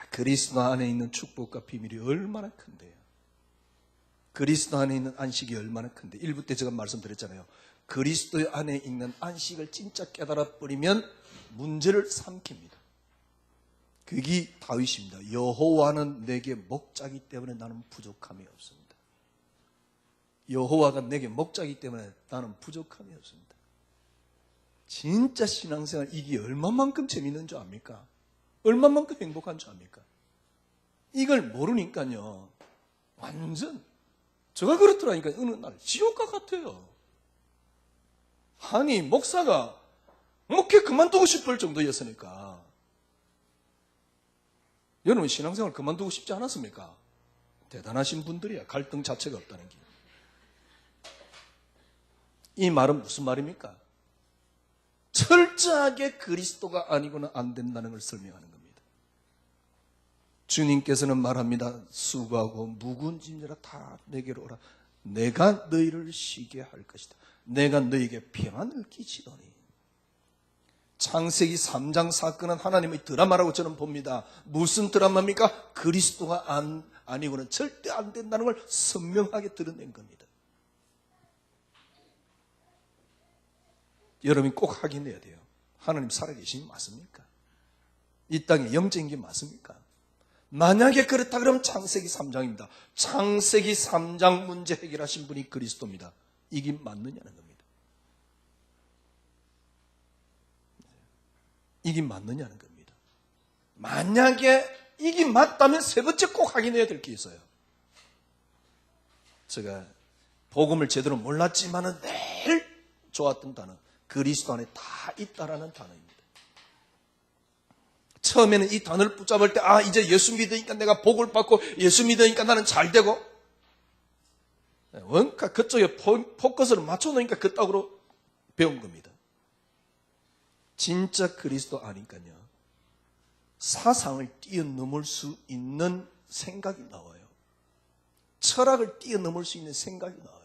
그리스도 안에 있는 축복과 비밀이 얼마나 큰데요. 그리스도 안에 있는 안식이 얼마나 큰데. 1부 때 제가 말씀드렸잖아요. 그리스도 안에 있는 안식을 진짜 깨달아 버리면 문제를 삼킵니다. 그게 다윗입니다. 여호와는 내게 목자기 때문에 나는 부족함이 없습니다. 여호와가 내게 목자기 때문에 나는 부족함이 없습니다. 진짜 신앙생활 이게 얼마만큼 재밌는 줄 압니까? 얼마만큼 행복한 줄 압니까? 이걸 모르니까요. 완전 제가 그렇더라니까 어느 날 지옥과 같아요. 목사가 목회 그만두고 싶을 정도였으니까. 여러분 신앙생활 그만두고 싶지 않았습니까? 대단하신 분들이야. 갈등 자체가 없다는 게. 이 말은 무슨 말입니까? 철저하게 그리스도가 아니고는 안 된다는 걸 설명하는 겁니다. 주님께서는 말합니다. 수고하고 무거운 짐져라 다 내게로 오라. 내가 너희를 쉬게 할 것이다. 내가 너희에게 평안을 끼치더니. 창세기 3장 사건은 하나님의 드라마라고 저는 봅니다. 무슨 드라마입니까? 그리스도가 아니고는 절대 안 된다는 걸 선명하게 드러낸 겁니다. 여러분이 꼭 확인해야 돼요. 하나님 살아계심이 맞습니까? 이 땅에 영적인 게 맞습니까? 만약에 그렇다 그러면 창세기 3장입니다. 창세기 3장 문제 해결하신 분이 그리스도입니다. 이게 맞느냐는 겁니다. 이게 맞느냐는 겁니다. 만약에 이게 맞다면 세 번째 꼭 확인해야 될 게 있어요. 제가 복음을 제대로 몰랐지만은 늘 좋았던 단어, 그리스도 안에 다 있다라는 단어입니다. 처음에는 이 단어를 붙잡을 때, 이제 예수 믿으니까 내가 복을 받고 예수 믿으니까 나는 잘 되고, 원가 그쪽에 포커스를 맞춰놓으니까 그따구로 배운 겁니다. 진짜 그리스도 아니까요. 사상을 뛰어넘을 수 있는 생각이 나와요. 철학을 뛰어넘을 수 있는 생각이 나와요.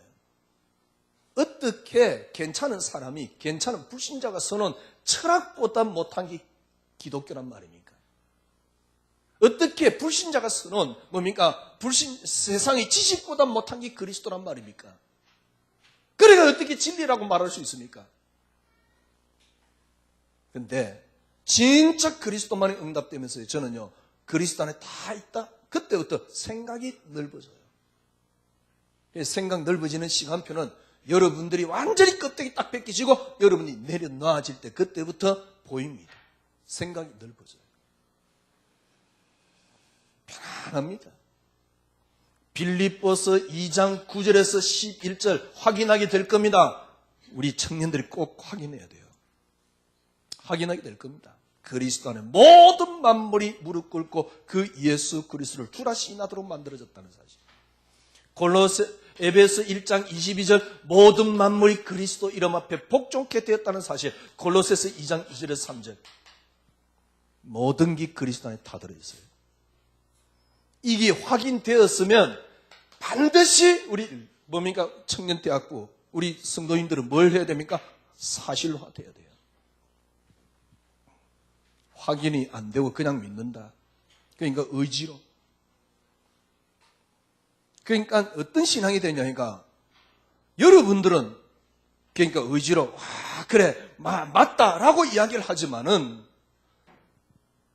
어떻게 괜찮은 사람이, 괜찮은 불신자가 서는 철학보다 못한 게 기독교란 말입니까? 어떻게 불신자가 서는 뭡니까? 세상의 지식보다 못한 게 그리스도란 말입니까? 그러니까 어떻게 진리라고 말할 수 있습니까? 근데 진짜 그리스도만이 응답되면서 저는요, 그리스도 안에 다 있다? 그때부터 생각이 넓어져요. 생각 넓어지는 시간표는 여러분들이 완전히 껍데기 딱 벗겨지고 여러분이 내려놔질 때 그때부터 보입니다. 생각이 넓어져요. 편안합니다. 빌립보서 2장 9절에서 11절 확인하게 될 겁니다. 우리 청년들이 꼭 확인해야 돼요. 확인하게 될 겁니다. 그리스도 안에 모든 만물이 무릎 꿇고 그 예수 그리스도를 주라 시인하도록 만들어졌다는 사실. 에베소 1장 22절 모든 만물이 그리스도 이름 앞에 복종케 되었다는 사실. 골로새서 2장 2절에서 3절 모든 게 그리스도 안에 다 들어있어요. 이게 확인되었으면 반드시 우리 뭡니까? 청년대학부 우리 성도님들은 뭘 해야 됩니까? 사실화돼야 돼요. 확인이 안 되고 그냥 믿는다. 그러니까 의지로. 그러니까 어떤 신앙이 되냐니까 여러분들은 그러니까 의지로 그래 맞다라고 이야기를 하지만은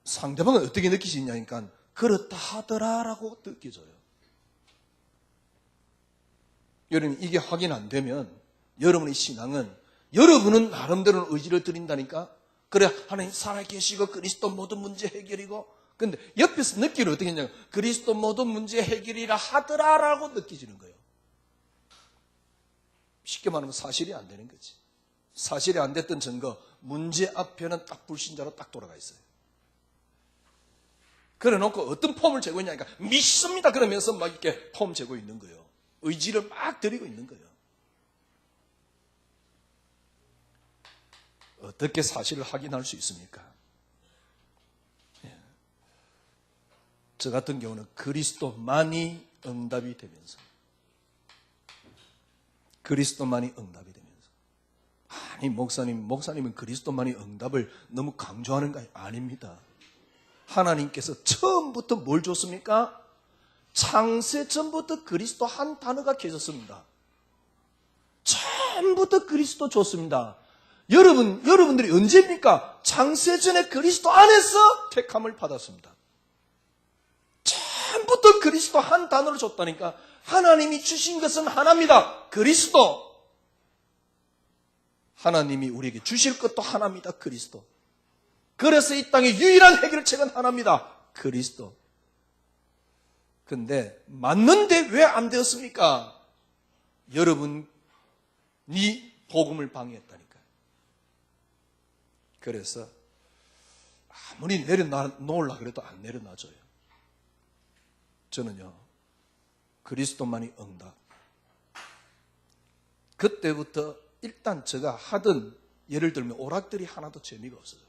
상대방은 어떻게 느끼시냐니까 그렇다 하더라라고 느껴져요. 여러분 이게 확인 안 되면 여러분의 신앙은 여러분은 나름대로 의지를 드린다니까 그래 하나님 살아계시고 그리스도 모든 문제 해결이고 근데 옆에서 느끼를 어떻게 했냐면 그리스도 모든 문제 해결이라 하더라라고 느껴지는 거예요. 쉽게 말하면 사실이 안 되는 거지. 사실이 안 됐던 증거 문제 앞에는 딱 불신자로 딱 돌아가 있어요. 그래 놓고 어떤 폼을 재고 있냐니까 믿습니다 그러면서 막 이렇게 폼 재고 있는 거예요. 의지를 막 드리고 있는 거예요. 어떻게 사실을 확인할 수 있습니까? 저 같은 경우는 그리스도만이 응답이 되면서 그리스도만이 응답이 되면서 아니 목사님은 그리스도만이 응답을 너무 강조하는 거 아닙니다. 하나님께서 처음부터 뭘 줬습니까? 창세 전부터 그리스도 한 단어가 계셨습니다. 처음부터 그리스도 줬습니다. 여러분들이 언제입니까? 창세 전에 그리스도 안에서 택함을 받았습니다. 처음부터 그리스도 한 단어를 줬다니까 하나님이 주신 것은 하나입니다. 그리스도. 하나님이 우리에게 주실 것도 하나입니다. 그리스도. 그래서 이 땅의 유일한 해결책은 하나입니다. 그리스도. 근데 맞는데 왜 안 되었습니까? 여러분이 복음을 방해했다니까요. 그래서 아무리 내려놓으려고 그래도 안 내려놔줘요. 저는요, 그리스도만이 응답. 그때부터 일단 제가 하던, 예를 들면 오락들이 하나도 재미가 없어요.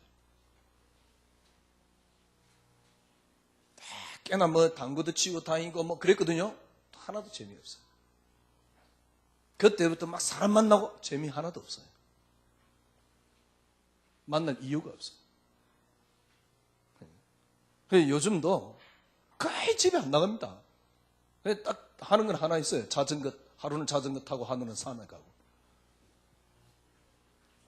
꽤나 뭐 당구도 치고 다니고 뭐 그랬거든요. 하나도 재미없어요. 그때부터 막 사람 만나고 재미 하나도 없어요. 만날 이유가 없어요. 요즘도 거의 집에 안 나갑니다. 딱 하는 건 하나 있어요. 자전거, 하루는 자전거 타고 하루는 산에 가고.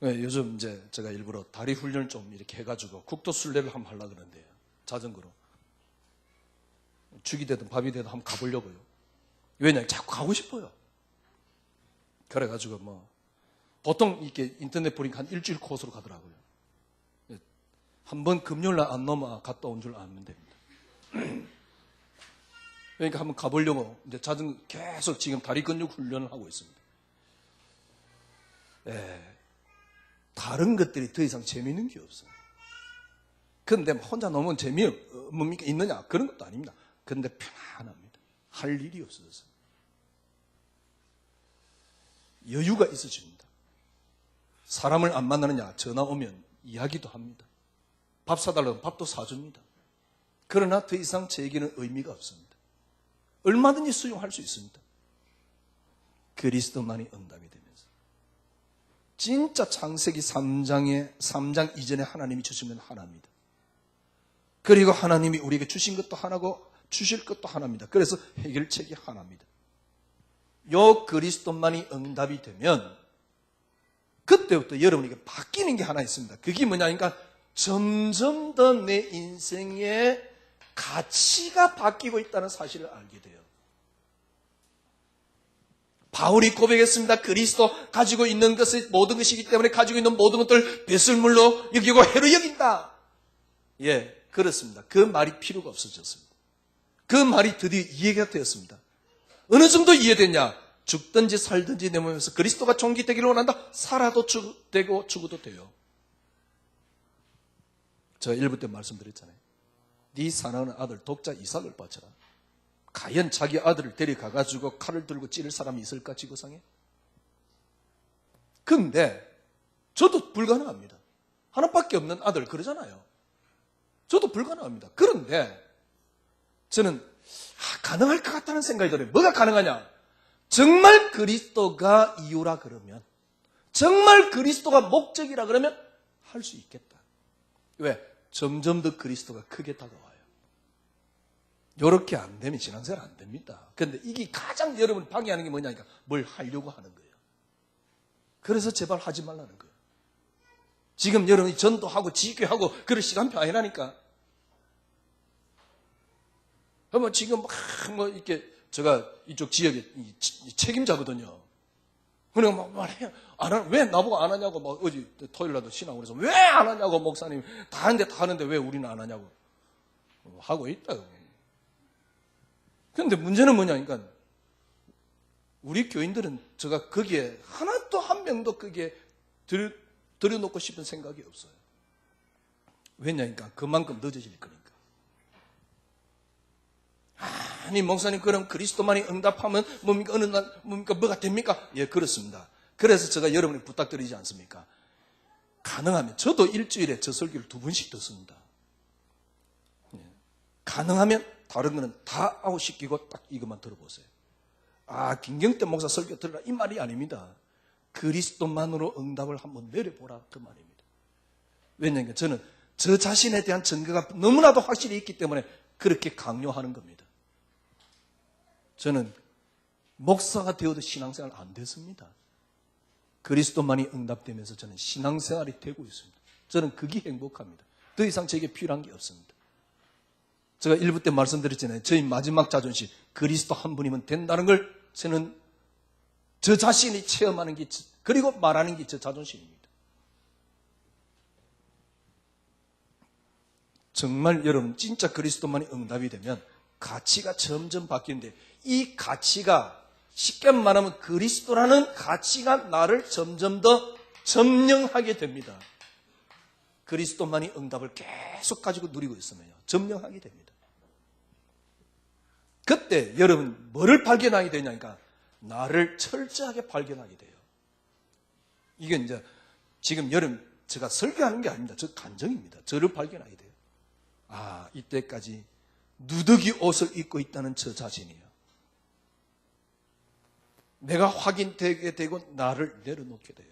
요즘 이제 제가 일부러 다리 훈련을 좀 이렇게 해가지고 국도 순례를 한번 하려고 그러는데요. 자전거로. 죽이 되든 밥이 되든 한번 가보려고요. 왜냐, 자꾸 가고 싶어요. 그래가지고 뭐, 보통 이렇게 인터넷 보니까 한 일주일 코스로 가더라고요. 한번 금요일날 안 넘어 갔다 온 줄 알면 됩니다. 그러니까 한번 가보려고 이제 자전거 계속 지금 다리 근육 훈련을 하고 있습니다. 다른 것들이 더 이상 재미있는 게 없어요. 그런데 혼자 너무 뭡니까? 있느냐? 그런 것도 아닙니다. 그런데 편안합니다. 할 일이 없어서. 여유가 있어집니다. 사람을 안 만나느냐? 전화 오면 이야기도 합니다. 밥 사달라면 밥도 사줍니다. 그러나 더 이상 제게는 의미가 없습니다. 얼마든지 수용할 수 있습니다. 그리스도만이 응답이 되면서. 진짜 창세기 3장 이전에 하나님이 주신 건 하나입니다. 그리고 하나님이 우리에게 주신 것도 하나고 주실 것도 하나입니다. 그래서 해결책이 하나입니다. 요 그리스도만이 응답이 되면 그때부터 여러분에게 바뀌는 게 하나 있습니다. 그게 뭐냐니까 점점 더 내 인생의 가치가 바뀌고 있다는 사실을 알게 돼요. 바울이 고백했습니다. 그리스도 가지고 있는 것이 모든 것이기 때문에 가지고 있는 모든 것들 배설물로 여기고 해로 여긴다. 예, 그렇습니다. 그 말이 필요가 없어졌습니다. 그 말이 드디어 이해가 되었습니다. 어느 정도 이해됐냐? 죽든지 살든지 내 몸에서 그리스도가 존귀되기를 원한다. 살아도 되고 죽어도 돼요. 제가 1부 때 말씀드렸잖아요. 네 사랑하는 아들 독자 이삭을 바쳐라. 과연 자기 아들을 데려가가지고 칼을 들고 찌를 사람이 있을까 지구상에? 근데 저도 불가능합니다. 하나밖에 없는 아들 그러잖아요. 저도 불가능합니다. 그런데 저는 가능할 것 같다는 생각이 들어요. 뭐가 가능하냐? 정말 그리스도가 이유라 그러면, 정말 그리스도가 목적이라 그러면 할 수 있겠다. 왜? 점점 더 그리스도가 크게 다가와요. 이렇게 안 되면 신앙생활 안 됩니다. 그런데 이게 가장 여러분 방해하는 게 뭐냐니까 뭘 하려고 하는 거예요. 그래서 제발 하지 말라는 거예요. 지금 여러분이 전도하고 지교하고 그럴 시간표 아니라니까. 그러면 지금 막 이렇게 제가 이쪽 지역에 책임자거든요. 그러니까 막 말해요. 왜 나보고 안 하냐고 막 어제 토요일날도 신앙 그래서 왜 안 하냐고 목사님 다 하는데 왜 우리는 안 하냐고 하고 있다고. 그런데 문제는 뭐냐니까 우리 교인들은 제가 거기에 하나도 한 명도 거기에 들여놓고 싶은 생각이 없어요. 왜냐니까 그만큼 늦어질 거니까. 아니 목사님 그럼 그리스도만이 응답하면 뭡니까 어느 날 뭡니까 뭐가 됩니까? 예 그렇습니다. 그래서 제가 여러분이 부탁드리지 않습니까? 가능하면 저도 일주일에 저 설교를 2번씩 듣습니다. 예. 가능하면 다른 거는 다 아웃시키고 딱 이것만 들어보세요. 아 김경태 목사 설교 들으라 이 말이 아닙니다. 그리스도만으로 응답을 한번 내려보라 그 말입니다. 왜냐하면 저는 저 자신에 대한 증거가 너무나도 확실히 있기 때문에 그렇게 강요하는 겁니다. 저는 목사가 되어도 신앙생활 안 됐습니다. 그리스도만이 응답되면서 저는 신앙생활이 되고 있습니다. 저는 그게 행복합니다. 더 이상 제게 필요한 게 없습니다. 제가 1부 때 말씀드렸잖아요. 저희 마지막 자존심, 그리스도 한 분이면 된다는 걸 저는 저 자신이 체험하는 게, 그리고 말하는 게 저 자존심입니다. 정말 여러분 진짜 그리스도만이 응답이 되면 가치가 점점 바뀌는데 이 가치가 쉽게 말하면 그리스도라는 가치가 나를 점점 더 점령하게 됩니다. 그리스도만이 응답을 계속 가지고 누리고 있으면요, 점령하게 됩니다. 그때 여러분 뭐를 발견하게 되냐니까 나를 철저하게 발견하게 돼요. 이게 이제 지금 여러분 제가 설교하는 게 아닙니다. 저 간증입니다. 저를 발견하게 돼요. 아, 이때까지 누더기 옷을 입고 있다는 저 자신이요, 내가 확인되게 되고 나를 내려놓게 돼요.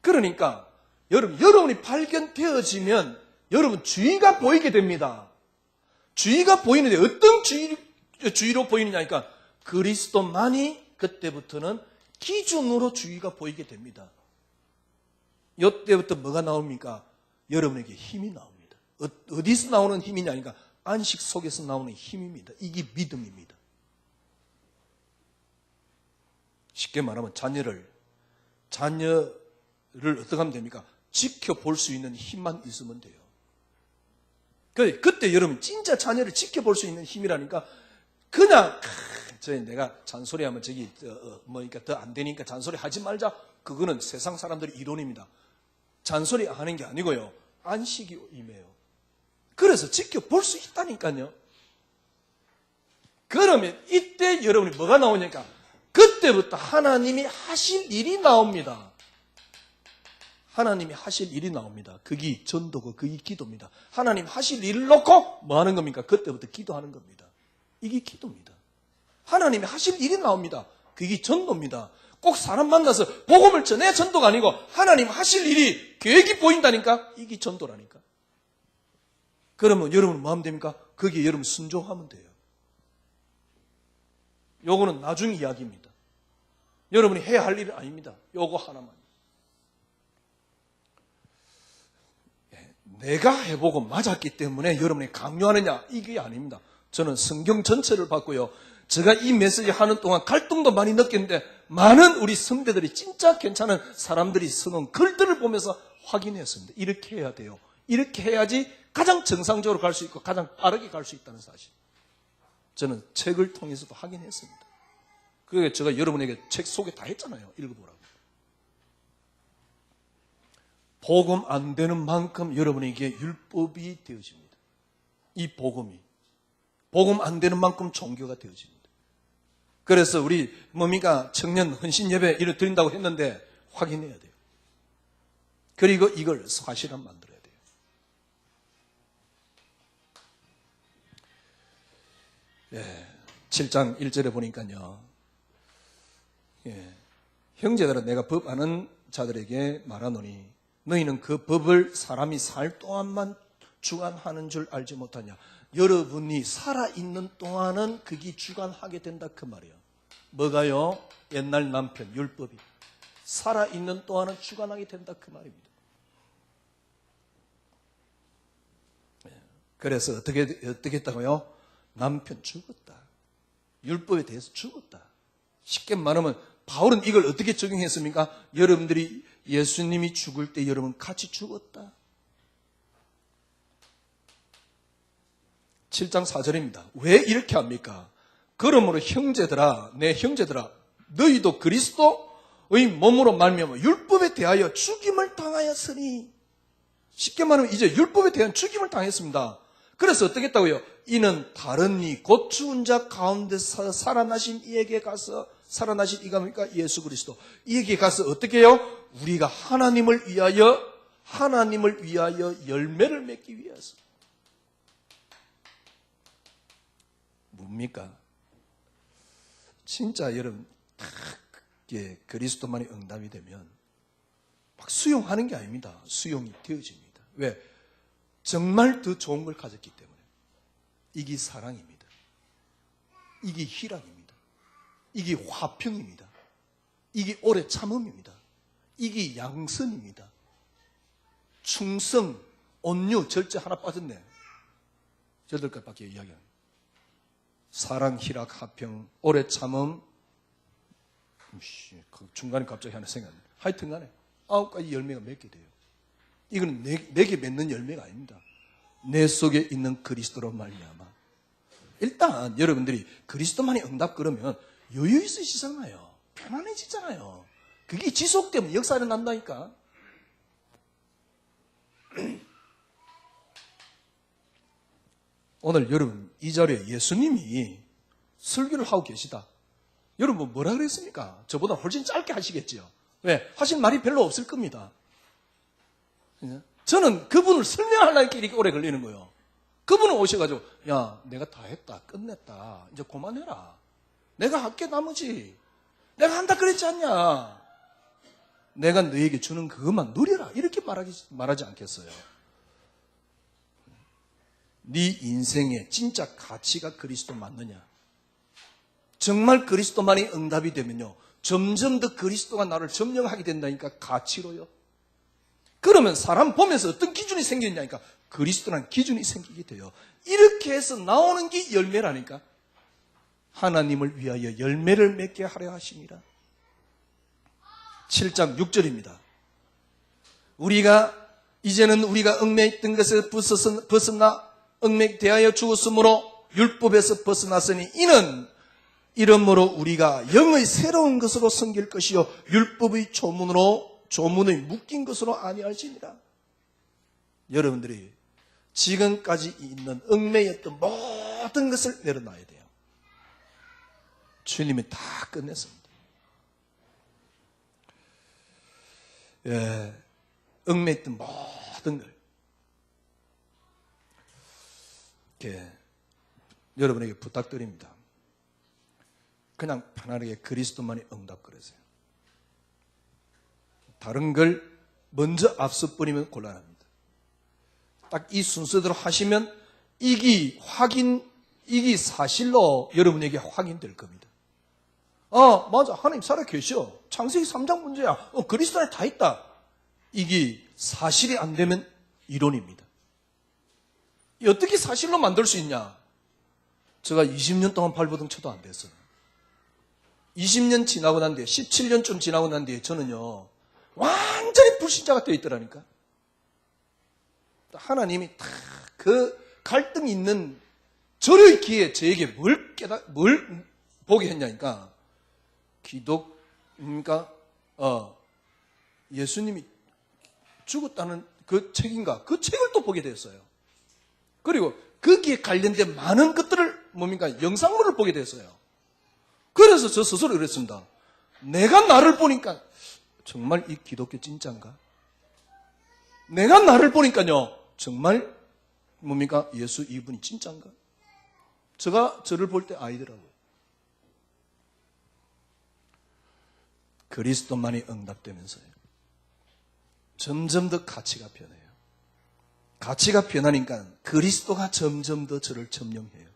그러니까 여러분이 발견되어지면 여러분 주의가 보이게 됩니다. 주의가 보이는데 어떤 주의로 보이느냐니까 그리스도만이 그때부터는 기준으로 주의가 보이게 됩니다. 이때부터 뭐가 나옵니까? 여러분에게 힘이 나옵니다. 어디서 나오는 힘이냐니까 안식 속에서 나오는 힘입니다. 이게 믿음입니다. 쉽게 말하면 자녀를 어떻게 하면 됩니까? 지켜볼 수 있는 힘만 있으면 돼요. 그때 여러분 진짜 자녀를 지켜볼 수 있는 힘이라니까 그냥 내가 잔소리하면 뭐니까 더 안 되니까 잔소리 하지 말자. 그거는 세상 사람들의 이론입니다. 잔소리 하는 게 아니고요, 안식이 임해요. 그래서 지켜볼 수 있다니까요. 그러면 이때 여러분이 뭐가 나오냐니까 그때부터 하나님이 하실 일이 나옵니다. 하나님이 하실 일이 나옵니다. 그게 전도고 그게 기도입니다. 하나님 하실 일을 놓고 뭐 하는 겁니까? 그때부터 기도하는 겁니다. 이게 기도입니다. 하나님이 하실 일이 나옵니다. 그게 전도입니다. 꼭 사람 만나서 복음을 전해야 전도가 아니고 하나님 하실 일이 계획이 보인다니까 이게 전도라니까. 그러면 여러분은 뭐 하면 됩니까? 거기에 여러분 순종하면 돼요. 요거는 나중 이야기입니다. 여러분이 해야 할 일은 아닙니다. 요거 하나만. 내가 해보고 맞았기 때문에 여러분이 강요하느냐, 이게 아닙니다. 저는 성경 전체를 봤고요, 제가 이 메시지 하는 동안 갈등도 많이 느꼈는데 많은 우리 성대들이 진짜 괜찮은 사람들이 쓰는 글들을 보면서 확인했습니다. 이렇게 해야 돼요. 이렇게 해야지 가장 정상적으로 갈 수 있고 가장 빠르게 갈 수 있다는 사실, 저는 책을 통해서도 확인했습니다. 그게 제가 여러분에게 책 소개 다 했잖아요. 읽어보라고. 복음 안 되는 만큼 여러분에게 율법이 되어집니다. 이 복음이 복음 안 되는 만큼 종교가 되어집니다. 그래서 우리 뭡니까? 청년 헌신 예배 이를 드린다고 했는데 확인해야 돼요. 그리고 이걸 사실화 만들어야 돼요. 7장 1절에 보니까요, 형제들아 내가 법 아는 자들에게 말하노니 너희는 그 법을 사람이 살 동안만 주관하는 줄 알지 못하냐. 여러분이 살아있는 동안은 그게 주관하게 된다 그 말이에요. 뭐가요? 옛날 남편 율법이 살아있는 동안은 주관하게 된다 그 말입니다. 그래서 어떻게 했다고요? 남편 죽었다. 율법에 대해서 죽었다. 쉽게 말하면 바울은 이걸 어떻게 적용했습니까? 여러분들이 예수님이 죽을 때 여러분 같이 죽었다. 7장 4절입니다. 왜 이렇게 합니까? 그러므로 형제들아, 내 형제들아, 너희도 그리스도의 몸으로 말미암아 율법에 대하여 죽임을 당하였으니, 쉽게 말하면 이제 율법에 대한 죽임을 당했습니다. 그래서 어떻게 했다고요? 이는 다른 이 곧 죽은 자 가운데서 살아나신 이에게 가서, 살아나신 이가 뭡니까? 예수 그리스도. 이에게 가서 어떻게 해요? 우리가 하나님을 위하여 열매를 맺기 위해서. 뭡니까? 진짜 여러분 그리스도만이 응답이 되면 막 수용하는 게 아닙니다. 수용이 되어집니다. 왜? 정말 더 좋은 걸 가졌기 때문에. 이게 사랑입니다. 이게 희락입니다. 이게 화평입니다. 이게 오래 참음입니다. 이게 양선입니다. 충성, 온유, 절제 하나 빠졌네. 8가지밖에 이야기 안 합니다. 사랑, 희락, 화평, 오래 참음, 중간에 갑자기 하나 생각나네. 하여튼 간에 9가지 열매가 맺게 돼요. 이건 내게 맺는 열매가 아닙니다. 내 속에 있는 그리스도로 말미암아. 일단 여러분들이 그리스도만이 응답 그러면 여유 있으시잖아요. 편안해지잖아요. 그게 지속되면 역사를 난다니까. 오늘 여러분 이 자리에 예수님이 설교를 하고 계시다. 여러분 뭐라 그랬습니까? 저보다 훨씬 짧게 하시겠지요. 왜? 하신 말이 별로 없을 겁니다. 저는 그분을 설명하려니까 이렇게 오래 걸리는 거예요. 그분은 오셔가지고 야 내가 다 했다. 끝냈다. 이제 그만해라. 내가 할게 나머지. 내가 한다 그랬지 않냐. 내가 너에게 주는 그것만 누려라. 이렇게 말하지 않겠어요. 네 인생의 진짜 가치가 그리스도 맞느냐. 정말 그리스도만이 응답이 되면요. 점점 더 그리스도가 나를 점령하게 된다니까 가치로요. 그러면 사람 보면서 어떤 기준이 생기느냐니까 그리스도라는 기준이 생기게 돼요. 이렇게 해서 나오는 게 열매라니까. 하나님을 위하여 열매를 맺게 하려 하심이라. 7장 6절입니다. 이제는 우리가 얽매있던 것을 벗어나 얽매대하여 죽었으므로 율법에서 벗어났으니 이는 이러므로 우리가 영의 새로운 것으로 섬길 것이요 율법의 조문의 묶인 것으로 아니할지니라. 여러분들이 지금까지 있는 얽매였던 모든 것을 내려놔야 돼요. 주님이 다 끝냈습니다. 예, 얽매였던 모든 걸 이렇게 여러분에게 부탁드립니다. 그냥 편안하게 그리스도만이 응답 그러세요. 다른 걸 먼저 앞서 버리면 곤란합니다. 딱 이 순서대로 하시면 이게 사실로 여러분에게 확인될 겁니다. 맞아. 하나님 살아계셔. 창세기 3장 문제야. 그리스도 안에 다 있다. 이게 사실이 안 되면 이론입니다. 어떻게 사실로 만들 수 있냐? 제가 20년 동안 발버둥 쳐도 안 됐어요. 20년 지나고 난 뒤에, 17년쯤 지나고 난 뒤에 저는요, 완전히 불신자가 되어 있더라니까. 하나님이 다 그 갈등 있는 절의 기회에 저에게 뭘 보게 했냐니까. 예수님이 죽었다는 그 책인가? 그 책을 또 보게 됐어요. 그리고 거기에 관련된 많은 것들을 영상물을 보게 됐어요. 그래서 저 스스로 그랬습니다. 내가 나를 보니까 정말 이 기독교 진짜인가? 내가 나를 보니까요. 정말 예수 이분이 진짜인가? 제가 저를 볼 때 아니더라고요. 그리스도만이 응답되면서요. 점점 더 가치가 변해요. 가치가 변하니까 그리스도가 점점 더 저를 점령해요.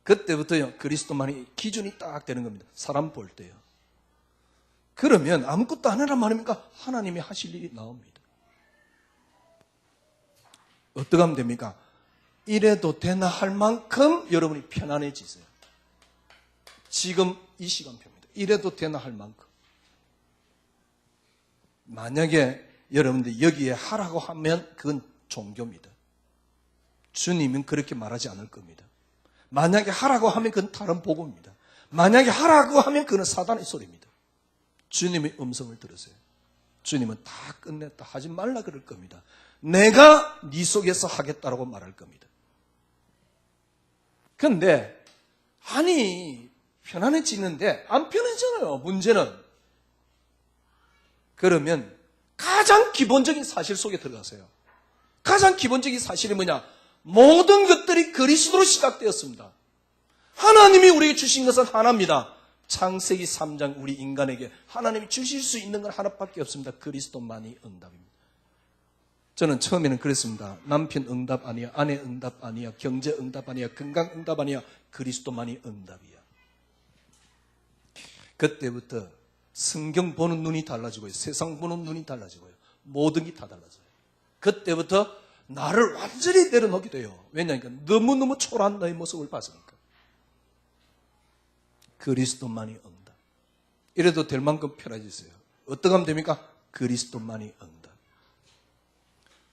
그때부터요, 그리스도만이 기준이 딱 되는 겁니다. 사람 볼 때요. 그러면 아무것도 안 하란 말입니까? 하나님이 하실 일이 나옵니다. 어떻게 하면 됩니까? 이래도 되나 할 만큼 여러분이 편안해지세요. 지금 이 시간표입니다. 이래도 되나 할 만큼. 만약에 여러분들 여기에 하라고 하면 그건 종교입니다. 주님은 그렇게 말하지 않을 겁니다. 만약에 하라고 하면 그건 다른 복음입니다. 만약에 하라고 하면 그건 사단의 소리입니다. 주님의 음성을 들으세요. 주님은 다 끝냈다 하지 말라 그럴 겁니다. 내가 네 속에서 하겠다라고 말할 겁니다. 그런데 편안해지는데 안 편해지잖아요. 문제는. 그러면 가장 기본적인 사실 속에 들어가세요. 가장 기본적인 사실이 뭐냐? 모든 것들이 그리스도로 시작되었습니다. 하나님이 우리에게 주신 것은 하나입니다. 창세기 3장 우리 인간에게 하나님이 주실 수 있는 건 하나밖에 없습니다. 그리스도만이 응답입니다. 저는 처음에는 그랬습니다. 남편 응답 아니야, 아내 응답 아니야, 경제 응답 아니야, 건강 응답 아니야, 그리스도만이 응답이야. 그때부터 성경 보는 눈이 달라지고요. 세상 보는 눈이 달라지고요. 모든 게 다 달라져요. 그때부터 나를 완전히 내려놓게 돼요. 왜냐하니까 너무너무 초라한 나의 모습을 봤으니까. 그리스도만이 응답. 이래도 될 만큼 편해지세요. 어떻게 하면 됩니까? 그리스도만이 응답.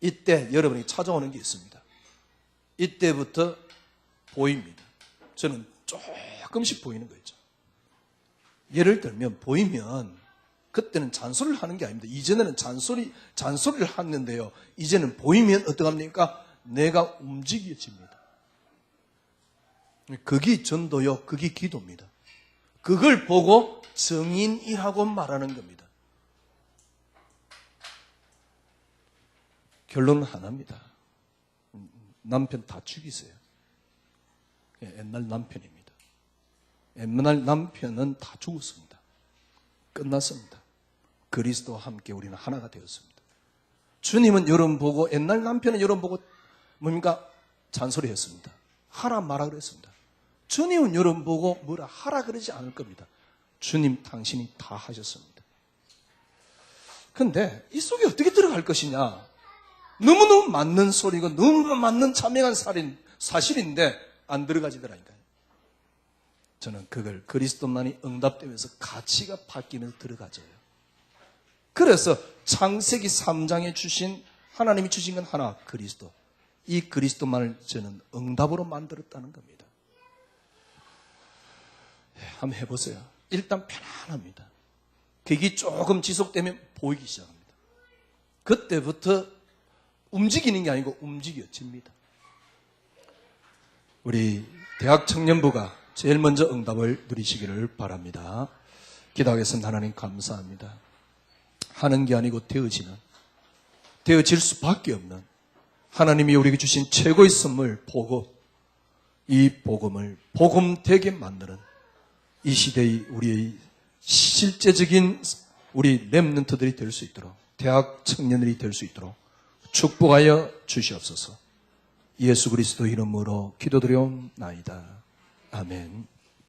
이때 여러분이 찾아오는 게 있습니다. 이때부터 보입니다. 저는 조금씩 보이는 거 있죠. 예를 들면 보이면 그때는 잔소리를 하는 게 아닙니다. 이전에는 잔소리를 했는데요. 이제는 보이면 어떡합니까? 내가 움직여집니다. 그게 전도요, 그게 기도입니다. 그걸 보고 정인이라고 말하는 겁니다. 결론은 하나입니다. 남편 다 죽이세요. 옛날 남편입니다. 옛날 남편은 다 죽었습니다. 끝났습니다. 그리스도와 함께 우리는 하나가 되었습니다. 주님은 여러분 보고, 옛날 남편은 여러분 보고 뭡니까? 잔소리했습니다. 하라 마라 그랬습니다. 주님은 여러분 보고 뭐라 하라 그러지 않을 겁니다. 주님 당신이 다 하셨습니다. 근데 이 속에 어떻게 들어갈 것이냐? 너무너무 맞는 소리고 너무 맞는 자명한 사실인데 안 들어가지더라니까요. 저는 그걸 그리스도만이 응답되면서 가치가 바뀌면서 들어가져요. 그래서 창세기 3장에 주신, 하나님이 주신 건 하나, 그리스도. 이 그리스도만을 저는 응답으로 만들었다는 겁니다. 한번 해보세요. 일단 편안합니다. 그게 조금 지속되면 보이기 시작합니다. 그때부터 움직이는 게 아니고 움직여집니다. 우리 대학 청년부가 제일 먼저 응답을 누리시기를 바랍니다. 기도하겠습니다. 하나님 감사합니다. 하는 게 아니고 되어질 수밖에 없는 하나님이 우리에게 주신 최고의 선물 복음, 이 복음을 복음되게 만드는 이 시대의 우리의 실제적인 우리 렘넌트들이 될 수 있도록, 대학 청년들이 될 수 있도록 축복하여 주시옵소서. 예수 그리스도 이름으로 기도드려옵나이다. 아멘.